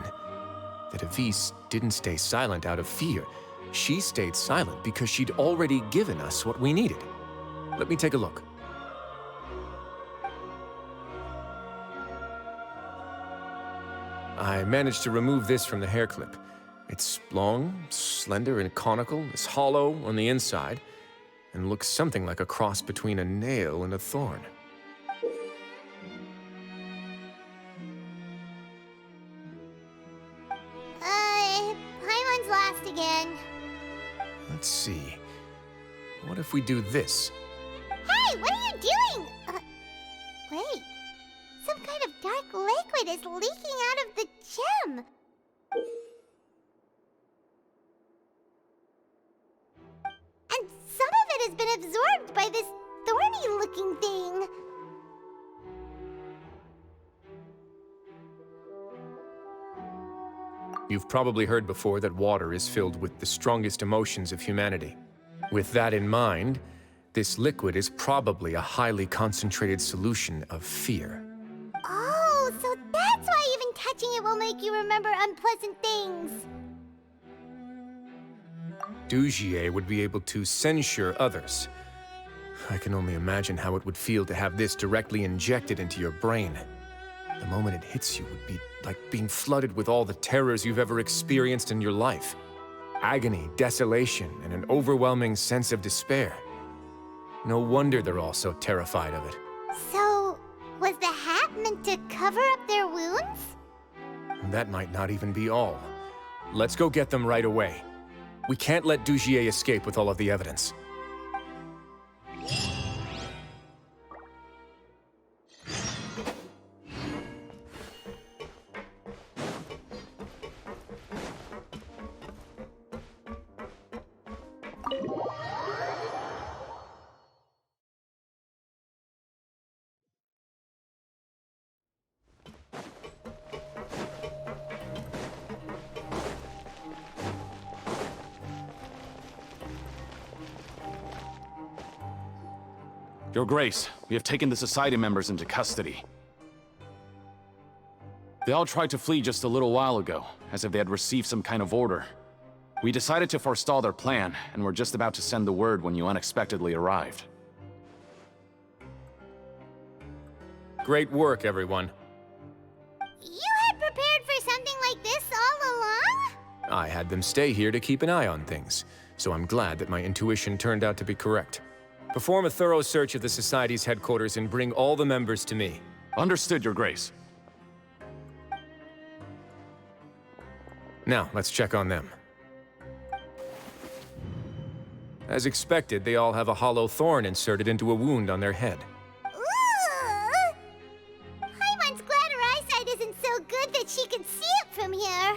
that Avis didn't stay silent out of fear. She stayed silent because she'd already given us what we needed. Let me take a look. I managed to remove this from the hair clip. It's long, slender, and conical, is hollow on the inside, and looks something like a cross between a nail and a thorn. Paimon's last again. Let's see. What if we do this? Hey, what are you doing? Wait. Some kind of dark liquid is leaking out of the gem. And some of it has been absorbed by this thorny-looking thing. You've probably heard before that water is filled with the strongest emotions of humanity. With that in mind, this liquid is probably a highly concentrated solution of fear. Oh, so that's why even touching it will make you remember unpleasant things. Dugier would be able to censure others. I can only imagine how it would feel to have this directly injected into your brain. The moment it hits you would be like being flooded with all the terrors you've ever experienced in your life. Agony, desolation, and an overwhelming sense of despair. No wonder they're all so terrified of it. So, was the hat meant to cover up their wounds? And that might not even be all. Let's go get them right away. We can't let Dugier escape with all of the evidence. Your Grace, we have taken the Society members into custody. They all tried to flee just a little while ago, as if they had received some kind of order. We decided to forestall their plan, and were just about to send the word when you unexpectedly arrived. Great work, everyone. You had prepared for something like this all along? I had them stay here to keep an eye on things, so I'm glad that my intuition turned out to be correct. Perform a thorough search of the Society's headquarters and bring all the members to me. Understood, Your Grace. Now, let's check on them. As expected, they all have a hollow thorn inserted into a wound on their head. Ooh! Paimon's glad her eyesight isn't so good that she can see it from here.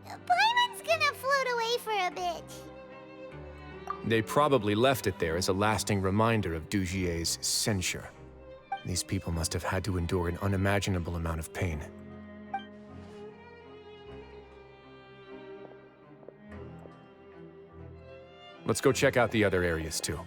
Paimon's gonna float away for a bit. They probably left it there as a lasting reminder of Dugier's censure. These people must have had to endure an unimaginable amount of pain. Let's go check out the other areas, too.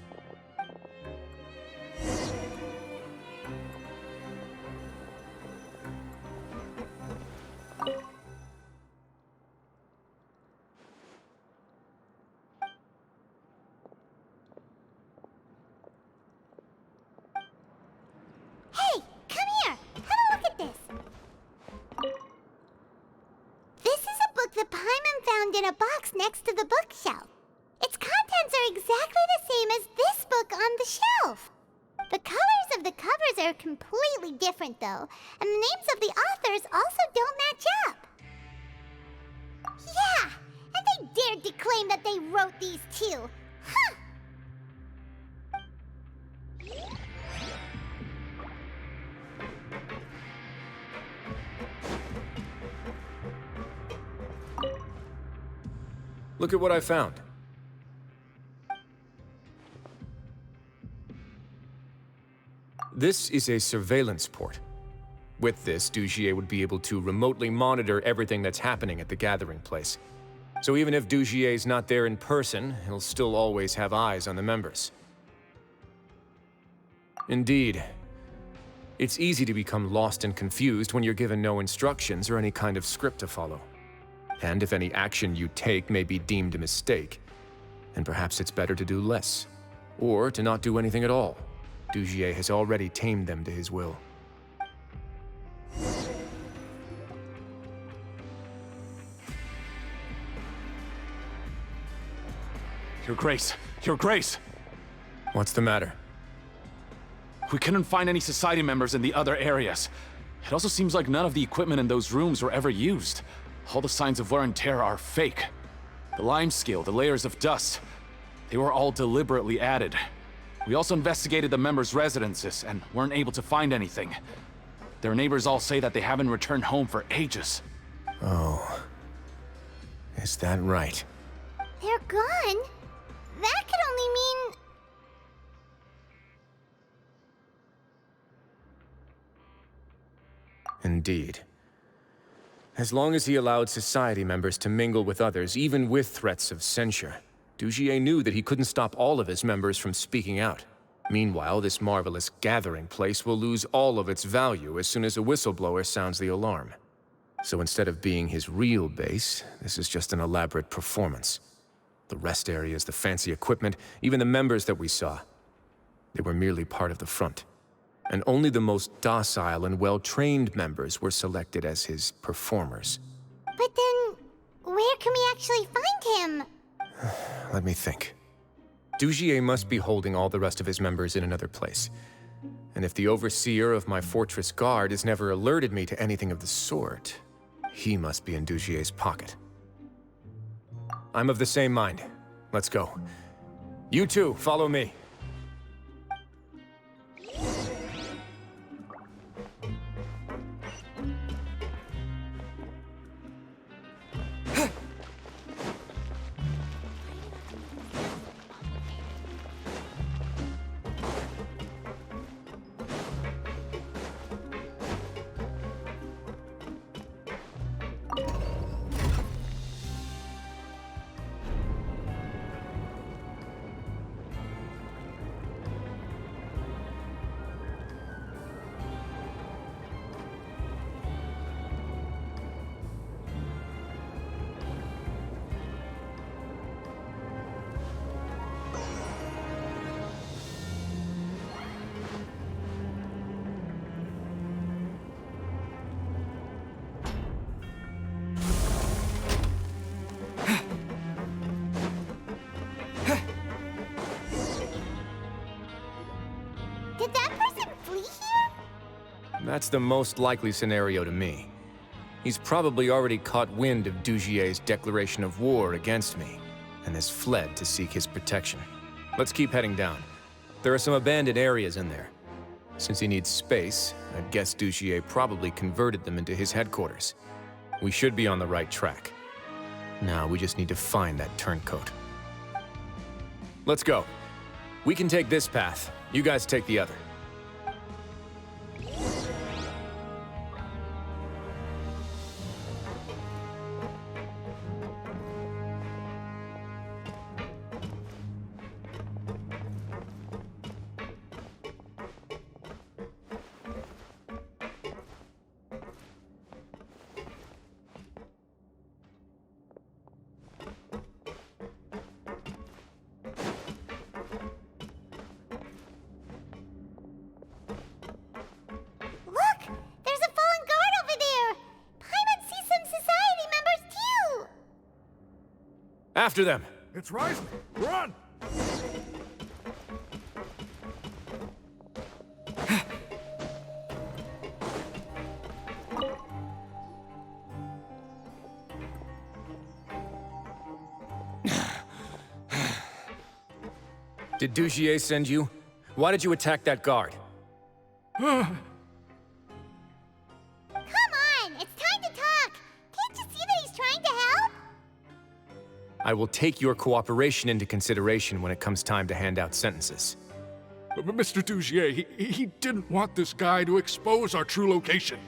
Hey, come here. Have a look at this. This is a book that Paimon found in a box next to the bookshelf. Its contents are exactly the same as this book on the shelf. The colors of the covers are completely different, though, and the names of the authors also don't match up. Yeah, and they dared to claim that they wrote these too. Huh! Look at what I found. This is a surveillance port. With this, Dugier would be able to remotely monitor everything that's happening at the gathering place. So even if Dugier's not there in person, he'll still always have eyes on the members. Indeed. It's easy to become lost and confused when you're given no instructions or any kind of script to follow. And if any action you take may be deemed a mistake, then perhaps it's better to do less, or to not do anything at all. Dugier has already tamed them to his will. Your Grace! Your Grace! What's the matter? We couldn't find any Society members in the other areas. It also seems like none of the equipment in those rooms were ever used. All the signs of wear and tear are fake. The lime scale, the layers of dust, they were all deliberately added. We also investigated the members' residences and weren't able to find anything. Their neighbors all say that they haven't returned home for ages. Oh. Is that right? They're gone? That could only mean... Indeed. As long as he allowed Society members to mingle with others, even with threats of censure, Dugier knew that he couldn't stop all of his members from speaking out. Meanwhile, this marvelous gathering place will lose all of its value as soon as a whistleblower sounds the alarm. So instead of being his real base, this is just an elaborate performance. The rest areas, the fancy equipment, even the members that we saw, they were merely part of the front. And only the most docile and well-trained members were selected as his performers. But then, where can we actually find him? Let me think. Dugier must be holding all the rest of his members in another place. And if the overseer of my fortress guard has never alerted me to anything of the sort, he must be in Dugier's pocket. I'm of the same mind. Let's go. You two, follow me. flee here? That's the most likely scenario to me. He's probably already caught wind of Dugier's declaration of war against me, and has fled to seek his protection. Let's keep heading down. There are some abandoned areas in there. Since he needs space, I'd guess Dugier probably converted them into his headquarters. We should be on the right track. Now we just need to find that turncoat. Let's go. We can take this path. You guys take the other. After them! It's Wriothesley! Run! Did Dugier send you? Why did you attack that guard? I will take your cooperation into consideration when it comes time to hand out sentences. But Mr. Dugier, he didn't want this guy to expose our true location.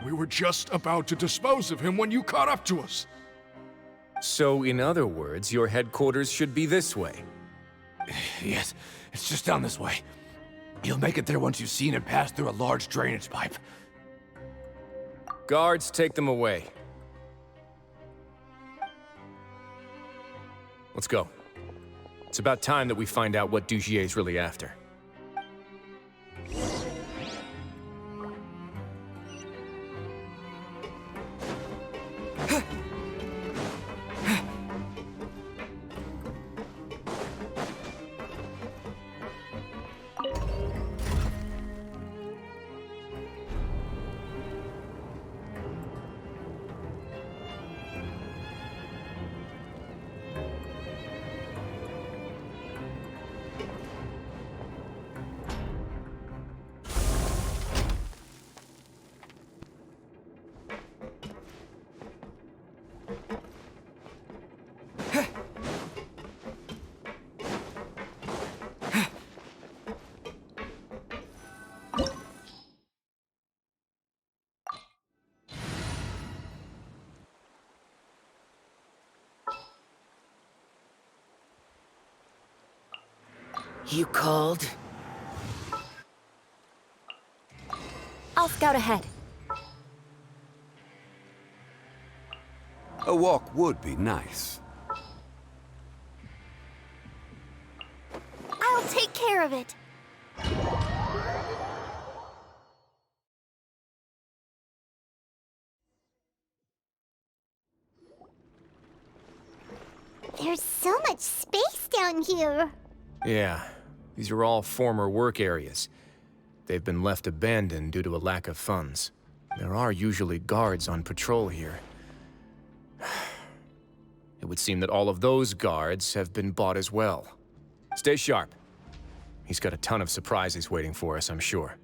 We were just about to dispose of him when you caught up to us. So, in other words, your headquarters should be this way? Yes, it's just down this way. You'll make it there once you've seen it pass through a large drainage pipe. Guards, take them away. Let's go. It's about time that we find out what Dugier's really after. You called? I'll scout ahead. A walk would be nice. I'll take care of it. There's so much space down here. Yeah, these are all former work areas. They've been left abandoned due to a lack of funds. There are usually guards on patrol here. It would seem that all of those guards have been bought as well. Stay sharp. He's got a ton of surprises waiting for us, I'm sure.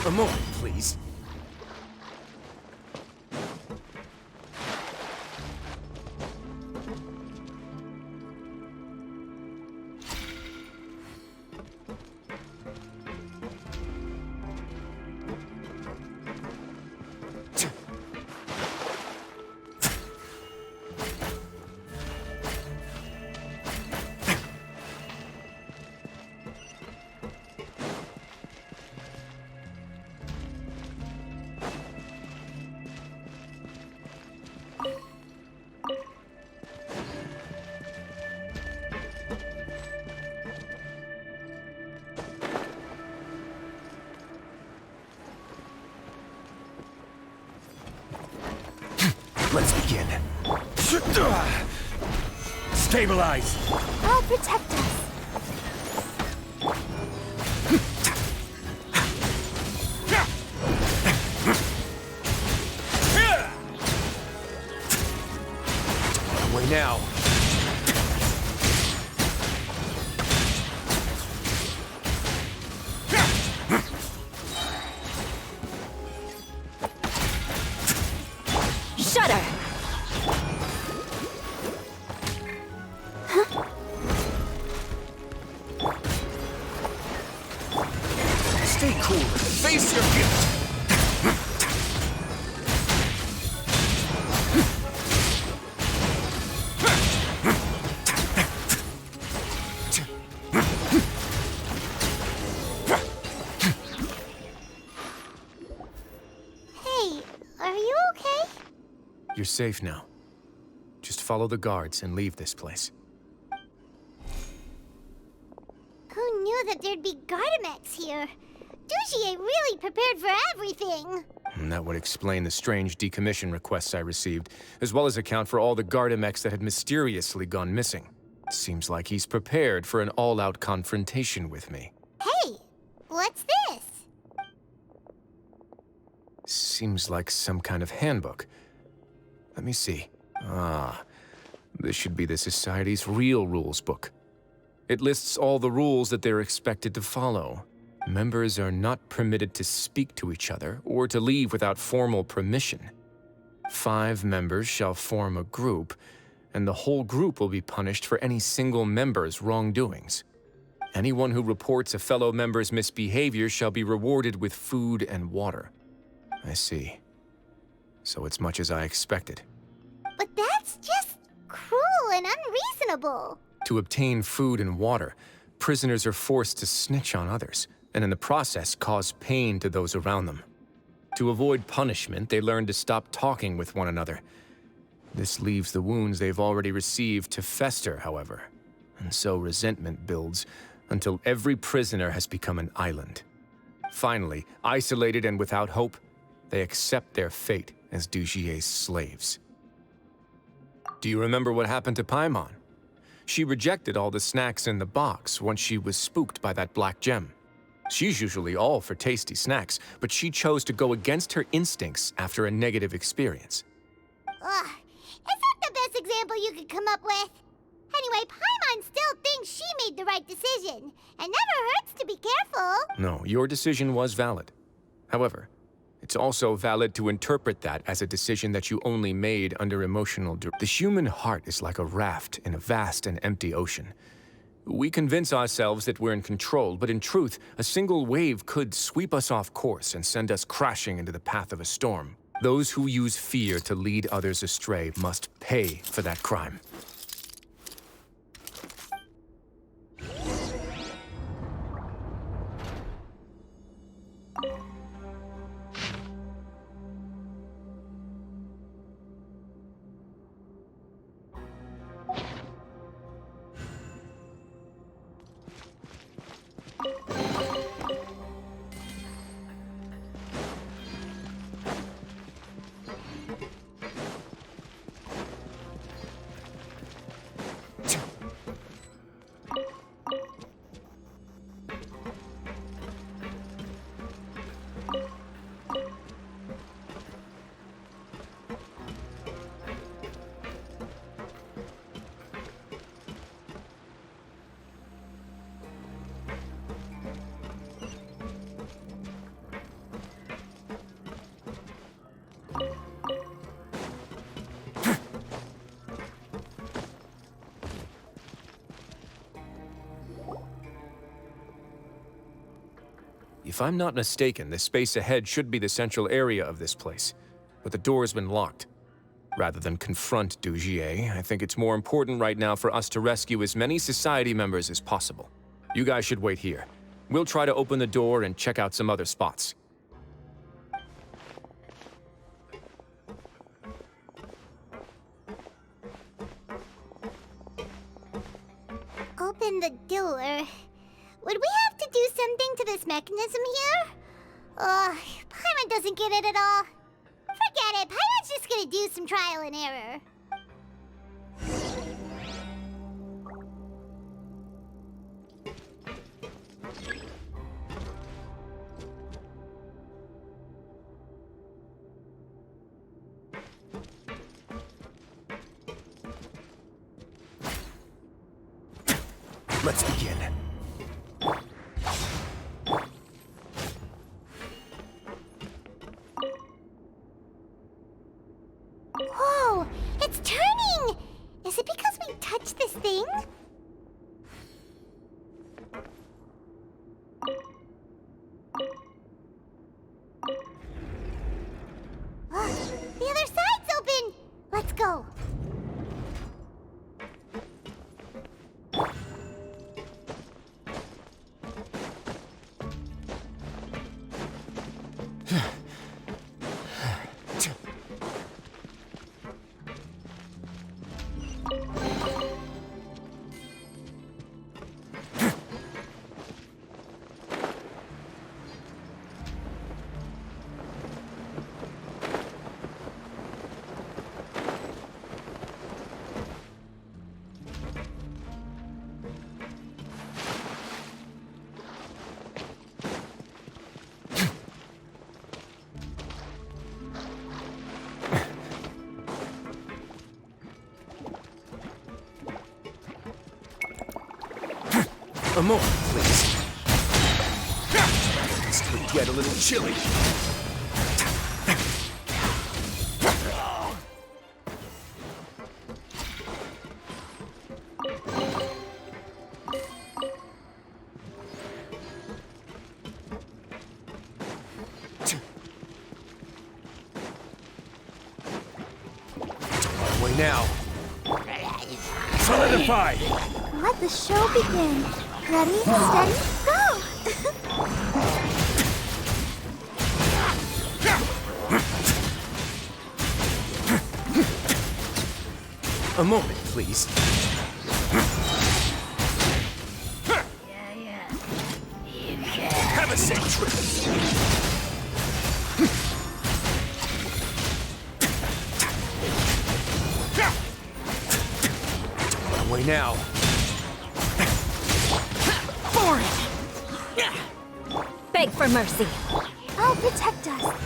A moment, please. begin. Stabilize! I'll protect us. Away now. Shudder! Stay cool. Face your guilt. Hey, are you okay? You're safe now. Just follow the guards and leave this place. Who knew that there'd be Gardamex here? Dujier really prepared for everything. And that would explain the strange decommission requests I received, as well as account for all the Gardamex that had mysteriously gone missing. Seems like he's prepared for an all-out confrontation with me. Hey, what's this? Seems like some kind of handbook. Let me see. Ah, this should be the Society's real rules book. It lists all the rules that they're expected to follow. Members are not permitted to speak to each other or to leave without formal permission. 5 members shall form a group, and the whole group will be punished for any single member's wrongdoings. Anyone who reports a fellow member's misbehavior shall be rewarded with food and water. I see. So it's much as I expected. But that's just cruel and unreasonable. To obtain food and water, prisoners are forced to snitch on others, and in the process cause pain to those around them. To avoid punishment, they learn to stop talking with one another. This leaves the wounds they've already received to fester, however, and so resentment builds until every prisoner has become an island. Finally, isolated and without hope, they accept their fate as Dujier's slaves. Do you remember what happened to Paimon? She rejected all the snacks in the box once she was spooked by that black gem. She's usually all for tasty snacks, but she chose to go against her instincts after a negative experience. Ugh, is that the best example you could come up with? Anyway, Paimon still thinks she made the right decision. It never hurts to be careful. No, your decision was valid. However, it's also valid to interpret that as a decision that you only made under emotional duress. The human heart is like a raft in a vast and empty ocean. We convince ourselves that we're in control, but in truth, a single wave could sweep us off course and send us crashing into the path of a storm. Those who use fear to lead others astray must pay for that crime. If I'm not mistaken, the space ahead should be the central area of this place, but the door's been locked. Rather than confront Dujier, I think it's more important right now for us to rescue as many Society members as possible. You guys should wait here. We'll try to open the door and check out some other spots. Open the door. Would we have to do something to this mechanism here? Paimon doesn't get it at all. Forget at it, Paimon's just gonna do some trial and error. Let's begin. Whoa! It's turning! Is it because we touched this thing? Oh, the other side's open! Let's go. A moment, please. This could get a little chilly. My way now. Solidify! Let the show begin. Ready, steady, go! A moment, please. Have a safe trip. My way now. Beg for mercy. Oh, protect us.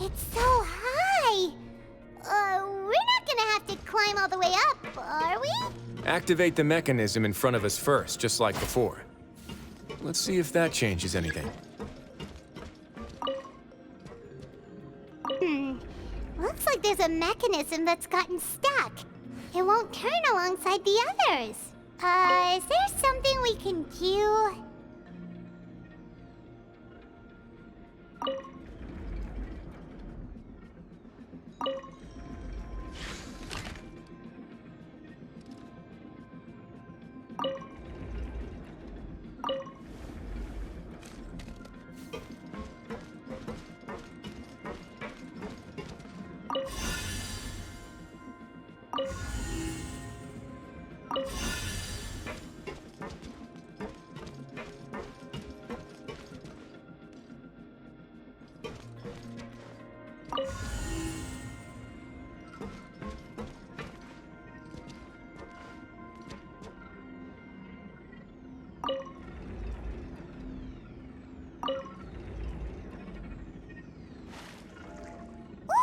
It's so high! We're not gonna have to climb all the way up, are we? Activate the mechanism in front of us first, just like before. Let's see if that changes anything. Looks like there's a mechanism that's gotten stuck. It won't turn alongside the others. Is there something we can do?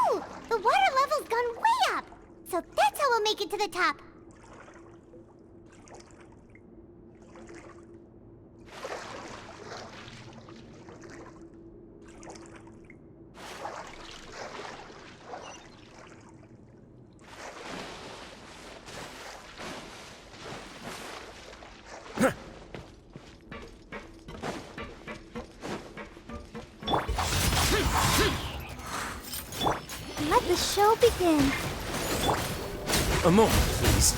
Ooh, the water level's gone way up. So that's how we'll make it to the top. the show begin. A moment, please.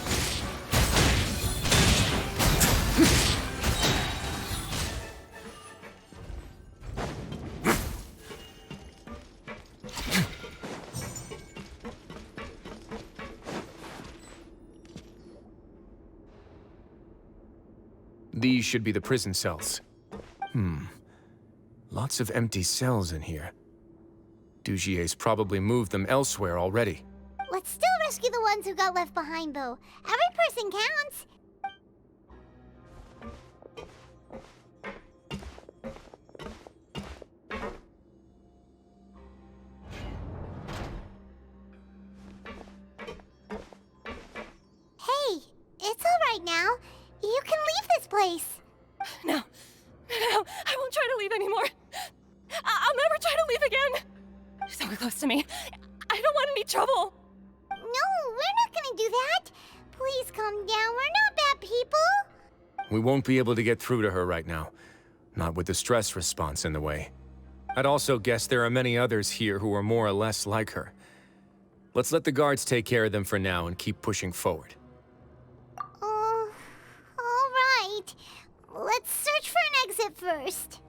These should be the prison cells. Lots of empty cells in here. Dugier's probably moved them elsewhere already. Let's still rescue the ones who got left behind, though. Every person counts. Hey, it's all right now. You can leave this place. No, I won't try to leave anymore. I'll never try to leave again. So close to me. I don't want any trouble. No, we're not gonna do that. Please calm down. We're not bad people. We won't be able to get through to her right now. Not with the stress response in the way. I'd also guess there are many others here who are more or less like her. Let's let the guards take care of them for now and keep pushing forward. All right. Let's search for an exit first.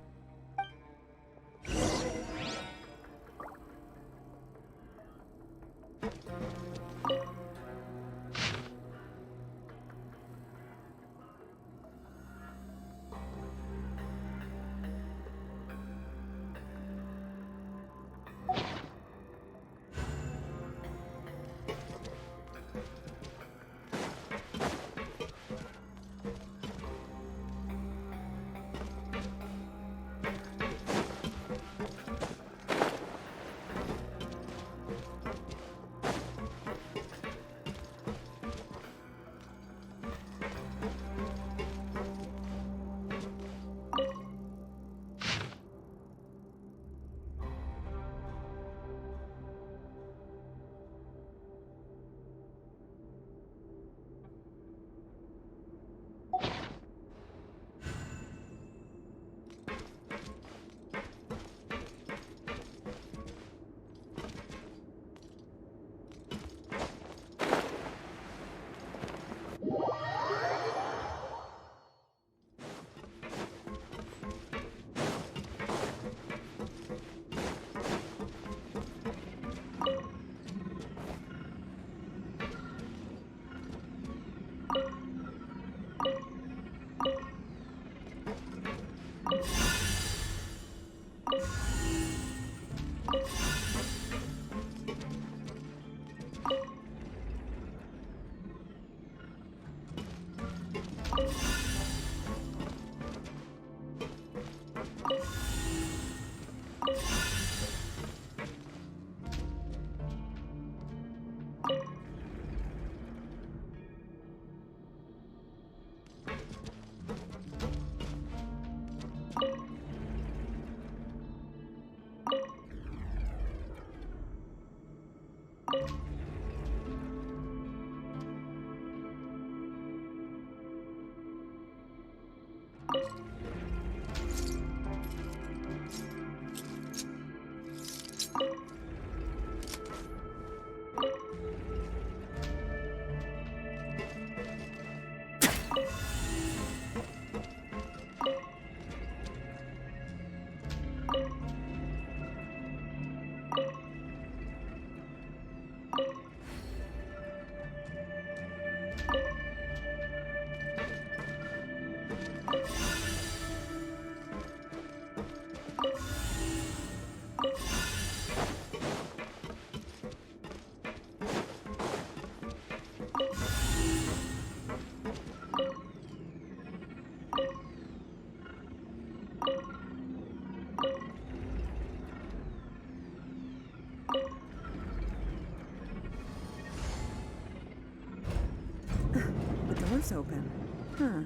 The door's open. Huh.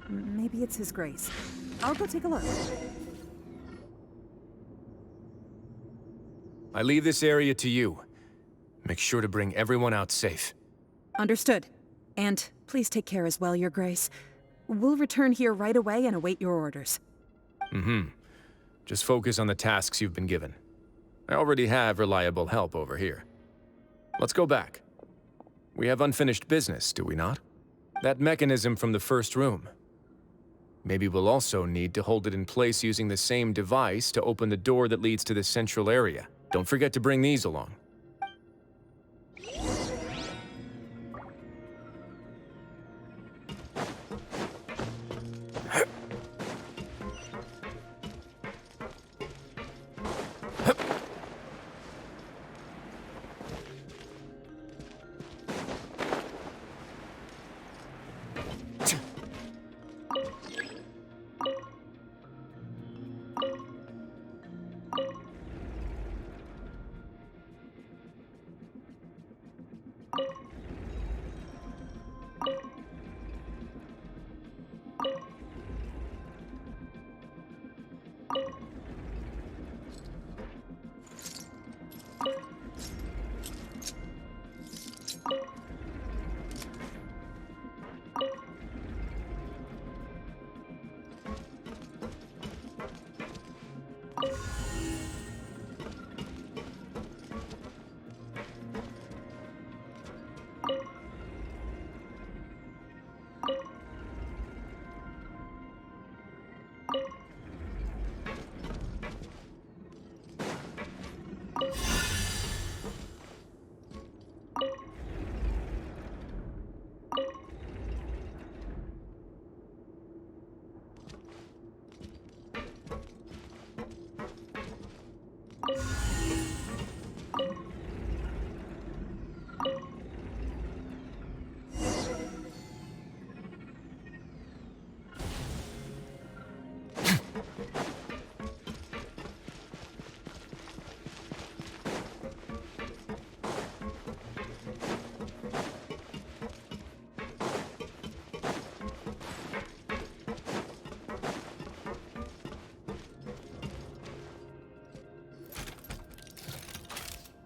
Maybe it's His Grace. I'll go take a look. I leave this area to you. Make sure to bring everyone out safe. Understood. And please take care as well, Your Grace. We'll return here right away and await your orders. Just focus on the tasks you've been given. I already have reliable help over here. Let's go back. We have unfinished business, do we not? That mechanism from the first room. Maybe we'll also need to hold it in place using the same device to open the door that leads to the central area. Don't forget to bring these along.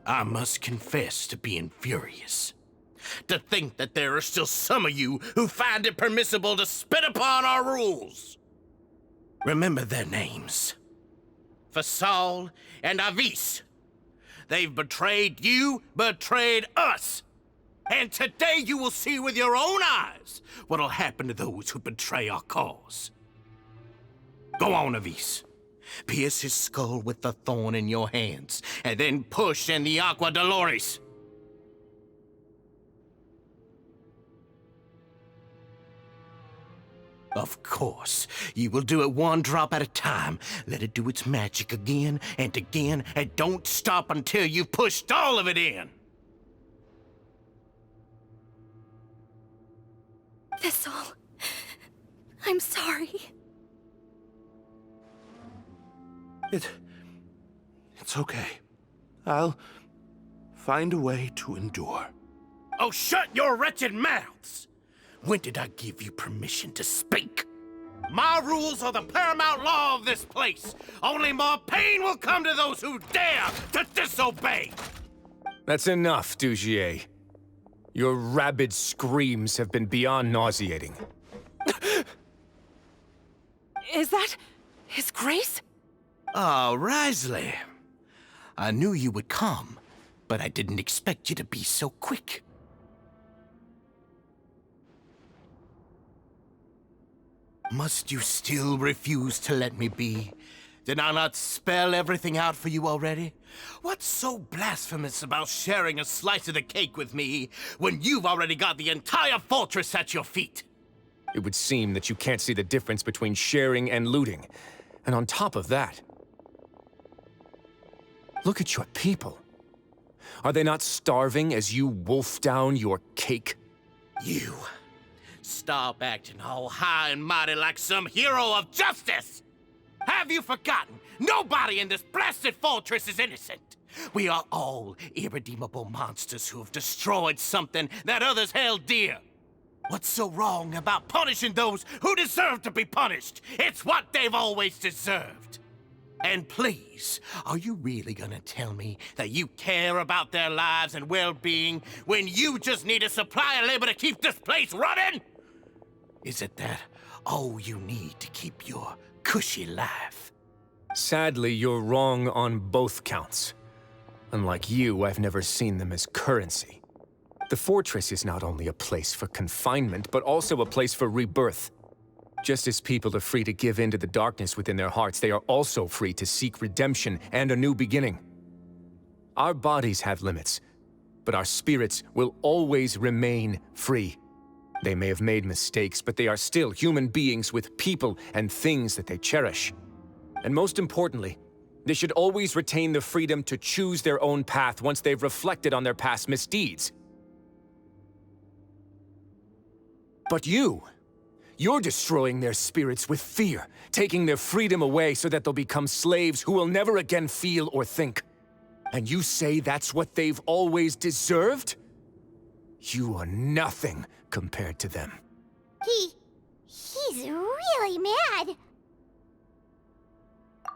I must confess to being furious. To think that there are still some of you who find it permissible to spit upon our rules. Remember their names. Fasal and Avis. They've betrayed you, betrayed us. And today you will see with your own eyes what'll happen to those who betray our cause. Go on, Avis. Pierce his skull with the thorn in your hands, and then push in the Aqua Dolores. Of course, you will do it one drop at a time. Let it do its magic again, and don't stop until you've pushed all of it in. Thistle, I'm sorry. It's okay. I'll find a way to endure. Oh, shut your wretched mouths! When did I give you permission to speak? My rules are the paramount law of this place. Only more pain will come to those who dare to disobey. That's enough, Dugier. Your rabid screams have been beyond nauseating. Is that His Grace? Oh, Wriothesley. I knew you would come, but I didn't expect you to be so quick. Must you still refuse to let me be? Did I not spell everything out for you already? What's so blasphemous about sharing a slice of the cake with me when you've already got the entire fortress at your feet? It would seem that you can't see the difference between sharing and looting. And on top of that, look at your people. Are they not starving as you wolf down your cake? You. Stop acting all high and mighty like some hero of justice! Have you forgotten? Nobody in this blasted fortress is innocent. We are all irredeemable monsters who have destroyed something that others held dear. What's so wrong about punishing those who deserve to be punished? It's what they've always deserved. And please, are you really gonna tell me that you care about their lives and well-being when you just need a supply of labor to keep this place running? Is it that all you need to keep your cushy life? Sadly, you're wrong on both counts. Unlike you, I've never seen them as currency. The fortress is not only a place for confinement, but also a place for rebirth. Just as people are free to give in to the darkness within their hearts, they are also free to seek redemption and a new beginning. Our bodies have limits, but our spirits will always remain free. They may have made mistakes, but they are still human beings with people and things that they cherish. And most importantly, they should always retain the freedom to choose their own path once they've reflected on their past misdeeds. But you're destroying their spirits with fear, taking their freedom away so that they'll become slaves who will never again feel or think. And you say that's what they've always deserved? You are nothing compared to them. He's really mad.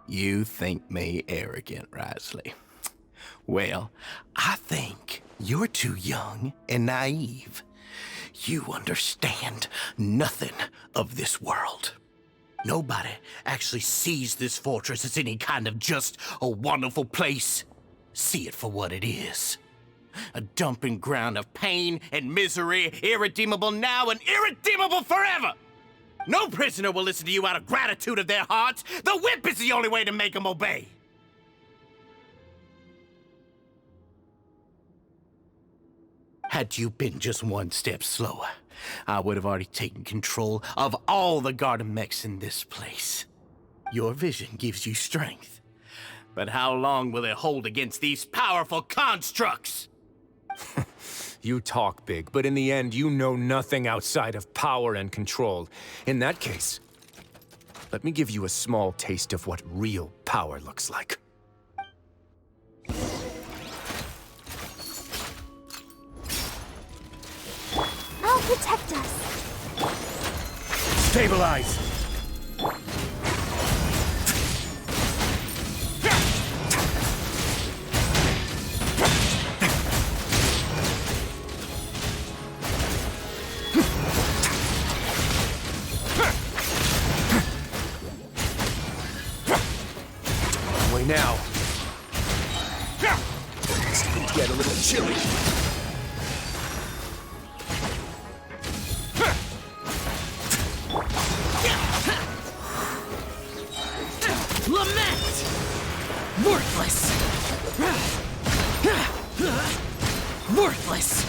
You think me arrogant, Wriothesley? Well, I think you're too young and naive. You understand nothing of this world. Nobody actually sees this fortress as any kind of just a wonderful place. See it for what it is. A dumping ground of pain and misery, irredeemable now and irredeemable forever! No prisoner will listen to you out of gratitude of their hearts. The whip is the only way to make them obey. Had you been just one step slower, I would have already taken control of all the garden mechs in this place. Your vision gives you strength. But how long will it hold against these powerful constructs? You talk big, but in the end, you know nothing outside of power and control. In that case, let me give you a small taste of what real power looks like. I'll protect us. Stabilize! Now. It's going to get a little chilly. Lament! Worthless! Worthless!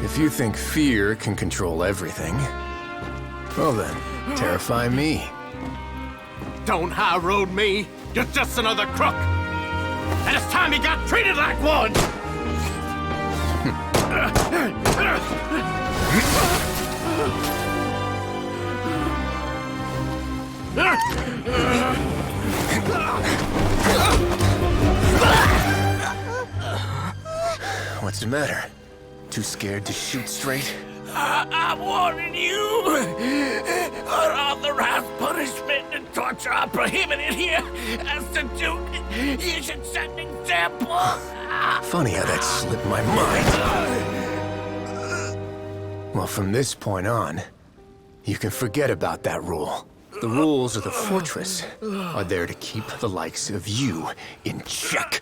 If you think fear can control everything, well then, terrify me. Don't high road me. You're just another crook. And it's time you got treated like one. What's the matter? Too scared to shoot straight? I'm warning you! Unauthorized punishment and torture are prohibited here. As the Duke, you should set an example. Funny how that slipped my mind. Well, from this point on, you can forget about that rule. The rules of the fortress are there to keep the likes of you in check.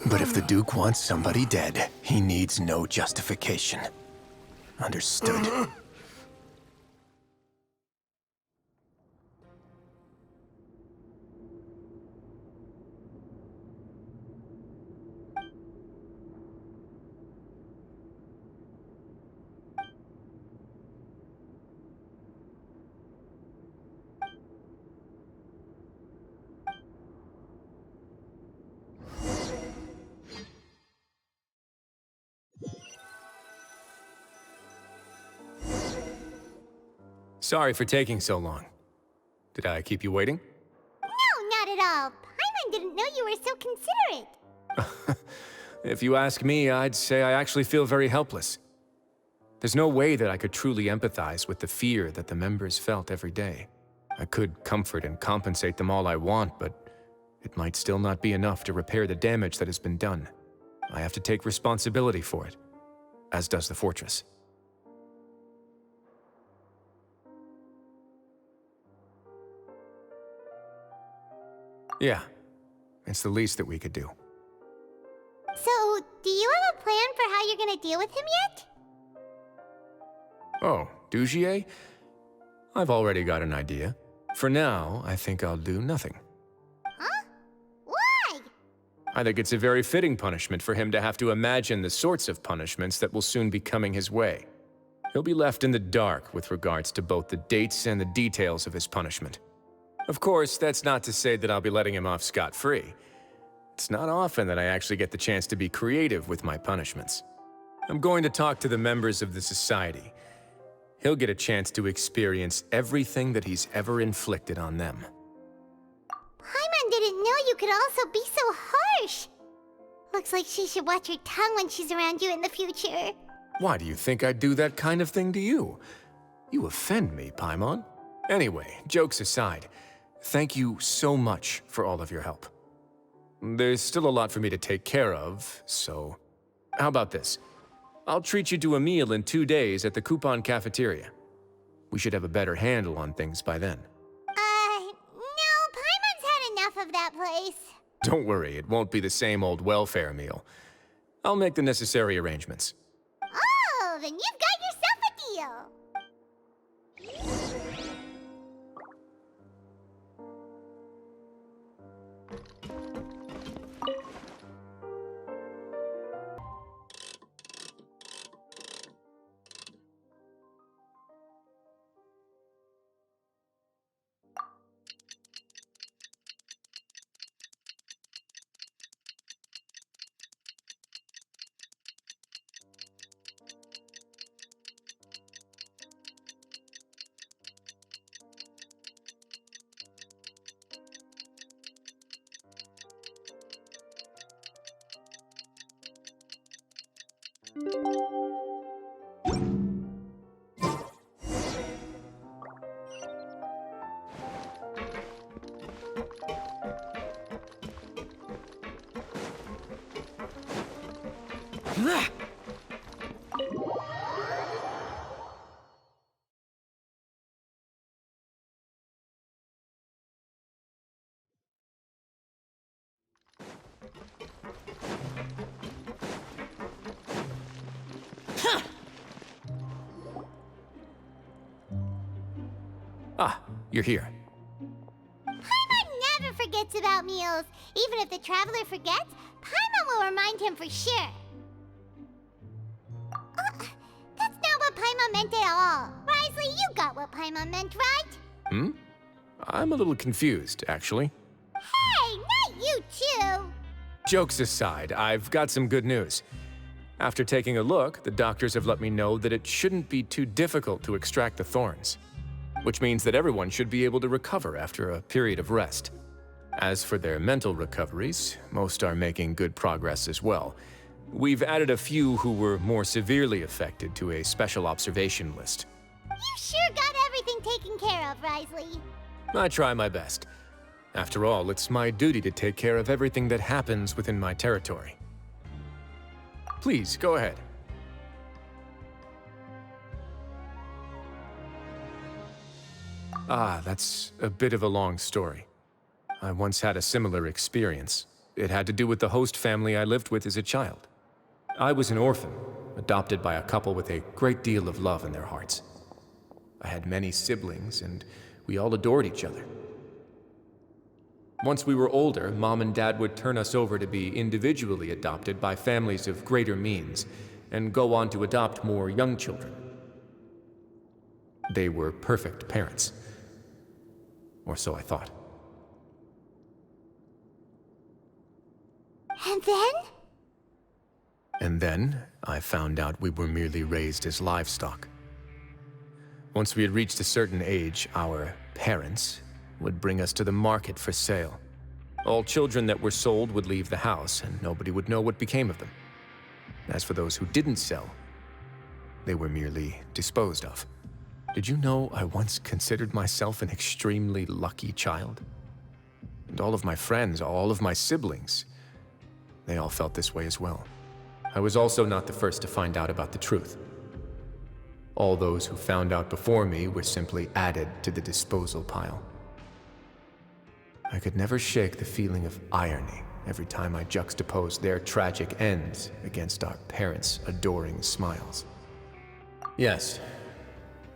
But if the Duke wants somebody dead, he needs no justification. Understood? Sorry for taking so long. Did I keep you waiting? No, not at all. Paimon didn't know you were so considerate. If you ask me, I'd say I actually feel very helpless. There's no way that I could truly empathize with the fear that the members felt every day. I could comfort and compensate them all I want, but it might still not be enough to repair the damage that has been done. I have to take responsibility for it, as does the fortress. Yeah, it's the least that we could do. So, do you have a plan for how you're gonna deal with him yet? Oh, Dugier? I've already got an idea. For now, I think I'll do nothing. Huh? Why? I think it's a very fitting punishment for him to have to imagine the sorts of punishments that will soon be coming his way. He'll be left in the dark with regards to both the dates and the details of his punishment. Of course, that's not to say that I'll be letting him off scot-free. It's not often that I actually get the chance to be creative with my punishments. I'm going to talk to the members of the society. He'll get a chance to experience everything that he's ever inflicted on them. Paimon didn't know you could also be so harsh. Looks like she should watch her tongue when she's around you in the future. Why do you think I'd do that kind of thing to you? You offend me, Paimon. Anyway, jokes aside, thank you so much for all of your help. There's still a lot for me to take care of, so... How about this? I'll treat you to a meal in 2 days at the Coupon Cafeteria. We should have a better handle on things by then. No, Paimon's had enough of that place. Don't worry, it won't be the same old welfare meal. I'll make the necessary arrangements. Oh, then you've got yourself a deal. Ah, you're here. Paimon never forgets about meals. Even if the traveler forgets, Paimon will remind him for sure. That's not what Paimon meant at all. Wriothesley, you got what Paimon meant, right? I'm a little confused, actually. Hey, not you too! Jokes aside, I've got some good news. After taking a look, the doctors have let me know that it shouldn't be too difficult to extract the thorns, which means that everyone should be able to recover after a period of rest. As for their mental recoveries, most are making good progress as well. We've added a few who were more severely affected to a special observation list. You sure got everything taken care of, Wriothesley. I try my best. After all, it's my duty to take care of everything that happens within my territory. Please, go ahead. Ah, that's a bit of a long story. I once had a similar experience. It had to do with the host family I lived with as a child. I was an orphan, adopted by a couple with a great deal of love in their hearts. I had many siblings, and we all adored each other. Once we were older, Mom and Dad would turn us over to be individually adopted by families of greater means, and go on to adopt more young children. They were perfect parents. Or so I thought. And then? And then, I found out we were merely raised as livestock. Once we had reached a certain age, our parents would bring us to the market for sale. All children that were sold would leave the house, and nobody would know what became of them. As for those who didn't sell, they were merely disposed of. Did you know I once considered myself an extremely lucky child? And all of my friends, all of my siblings, they all felt this way as well. I was also not the first to find out about the truth. All those who found out before me were simply added to the disposal pile. I could never shake the feeling of irony every time I juxtaposed their tragic ends against our parents' adoring smiles. Yes,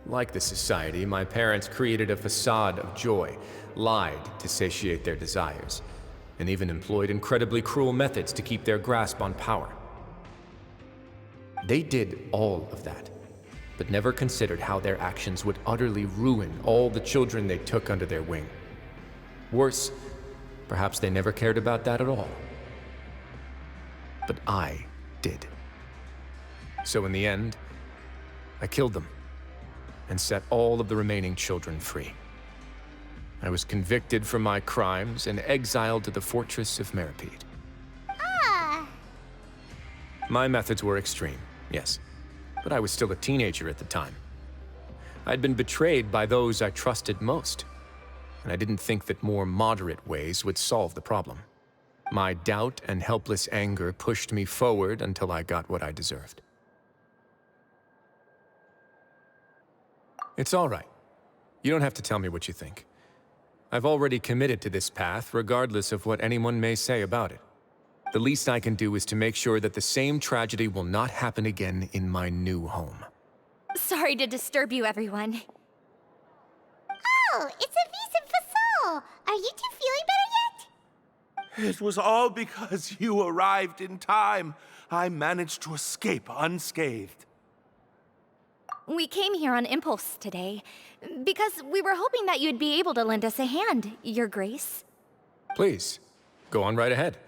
like the society, my parents created a facade of joy, lied to satiate their desires, and even employed incredibly cruel methods to keep their grasp on power. They did all of that, but never considered how their actions would utterly ruin all the children they took under their wing. Worse, perhaps they never cared about that at all. But I did. So in the end, I killed them and set all of the remaining children free. I was convicted for my crimes and exiled to the fortress of Meripede. Ah! My methods were extreme, yes, but I was still a teenager at the time. I'd been betrayed by those I trusted most, and I didn't think that more moderate ways would solve the problem. My doubt and helpless anger pushed me forward until I got what I deserved. It's all right. You don't have to tell me what you think. I've already committed to this path, regardless of what anyone may say about it. The least I can do is to make sure that the same tragedy will not happen again in my new home. Sorry to disturb you, everyone. Oh, it's Avis and Fasol! Are you two feeling better yet? It was all because you arrived in time. I managed to escape unscathed. We came here on impulse today, because we were hoping that you'd be able to lend us a hand, Your Grace. Please, go on right ahead.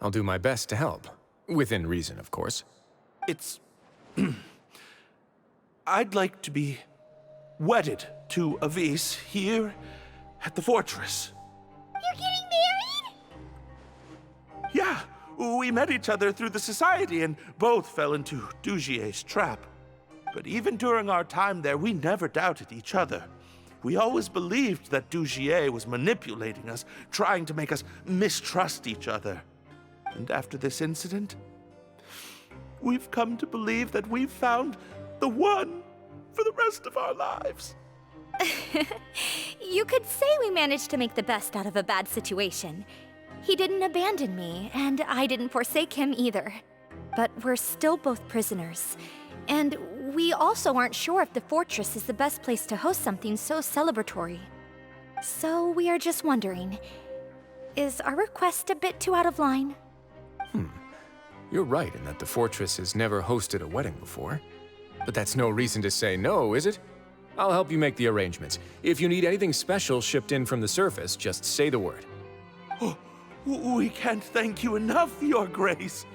I'll do my best to help. Within reason, of course. It's... I'd like to be wedded to Avis here at the fortress. You're getting married? Yeah, we met each other through the society and both fell into Dugier's trap. But even during our time there, we never doubted each other. We always believed that Dugier was manipulating us, trying to make us mistrust each other. And after this incident, we've come to believe that we've found the one for the rest of our lives. You could say we managed to make the best out of a bad situation. He didn't abandon me, and I didn't forsake him either. But we're still both prisoners. And we also aren't sure if the fortress is the best place to host something so celebratory. So we are just wondering, is our request a bit too out of line? You're right in that the fortress has never hosted a wedding before. But that's no reason to say no, is it? I'll help you make the arrangements. If you need anything special shipped in from the surface, just say the word. Oh, we can't thank you enough, Your Grace.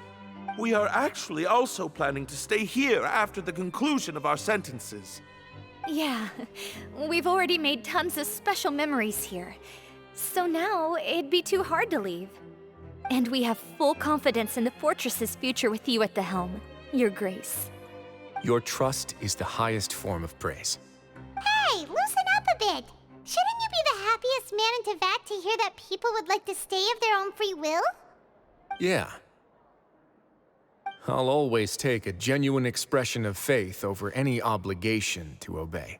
We are actually also planning to stay here after the conclusion of our sentences. Yeah, we've already made tons of special memories here. So now, it'd be too hard to leave. And we have full confidence in the fortress's future with you at the helm, Your Grace. Your trust is the highest form of praise. Hey, loosen up a bit. Shouldn't you be the happiest man in Teyvat to hear that people would like to stay of their own free will? Yeah. I'll always take a genuine expression of faith over any obligation to obey.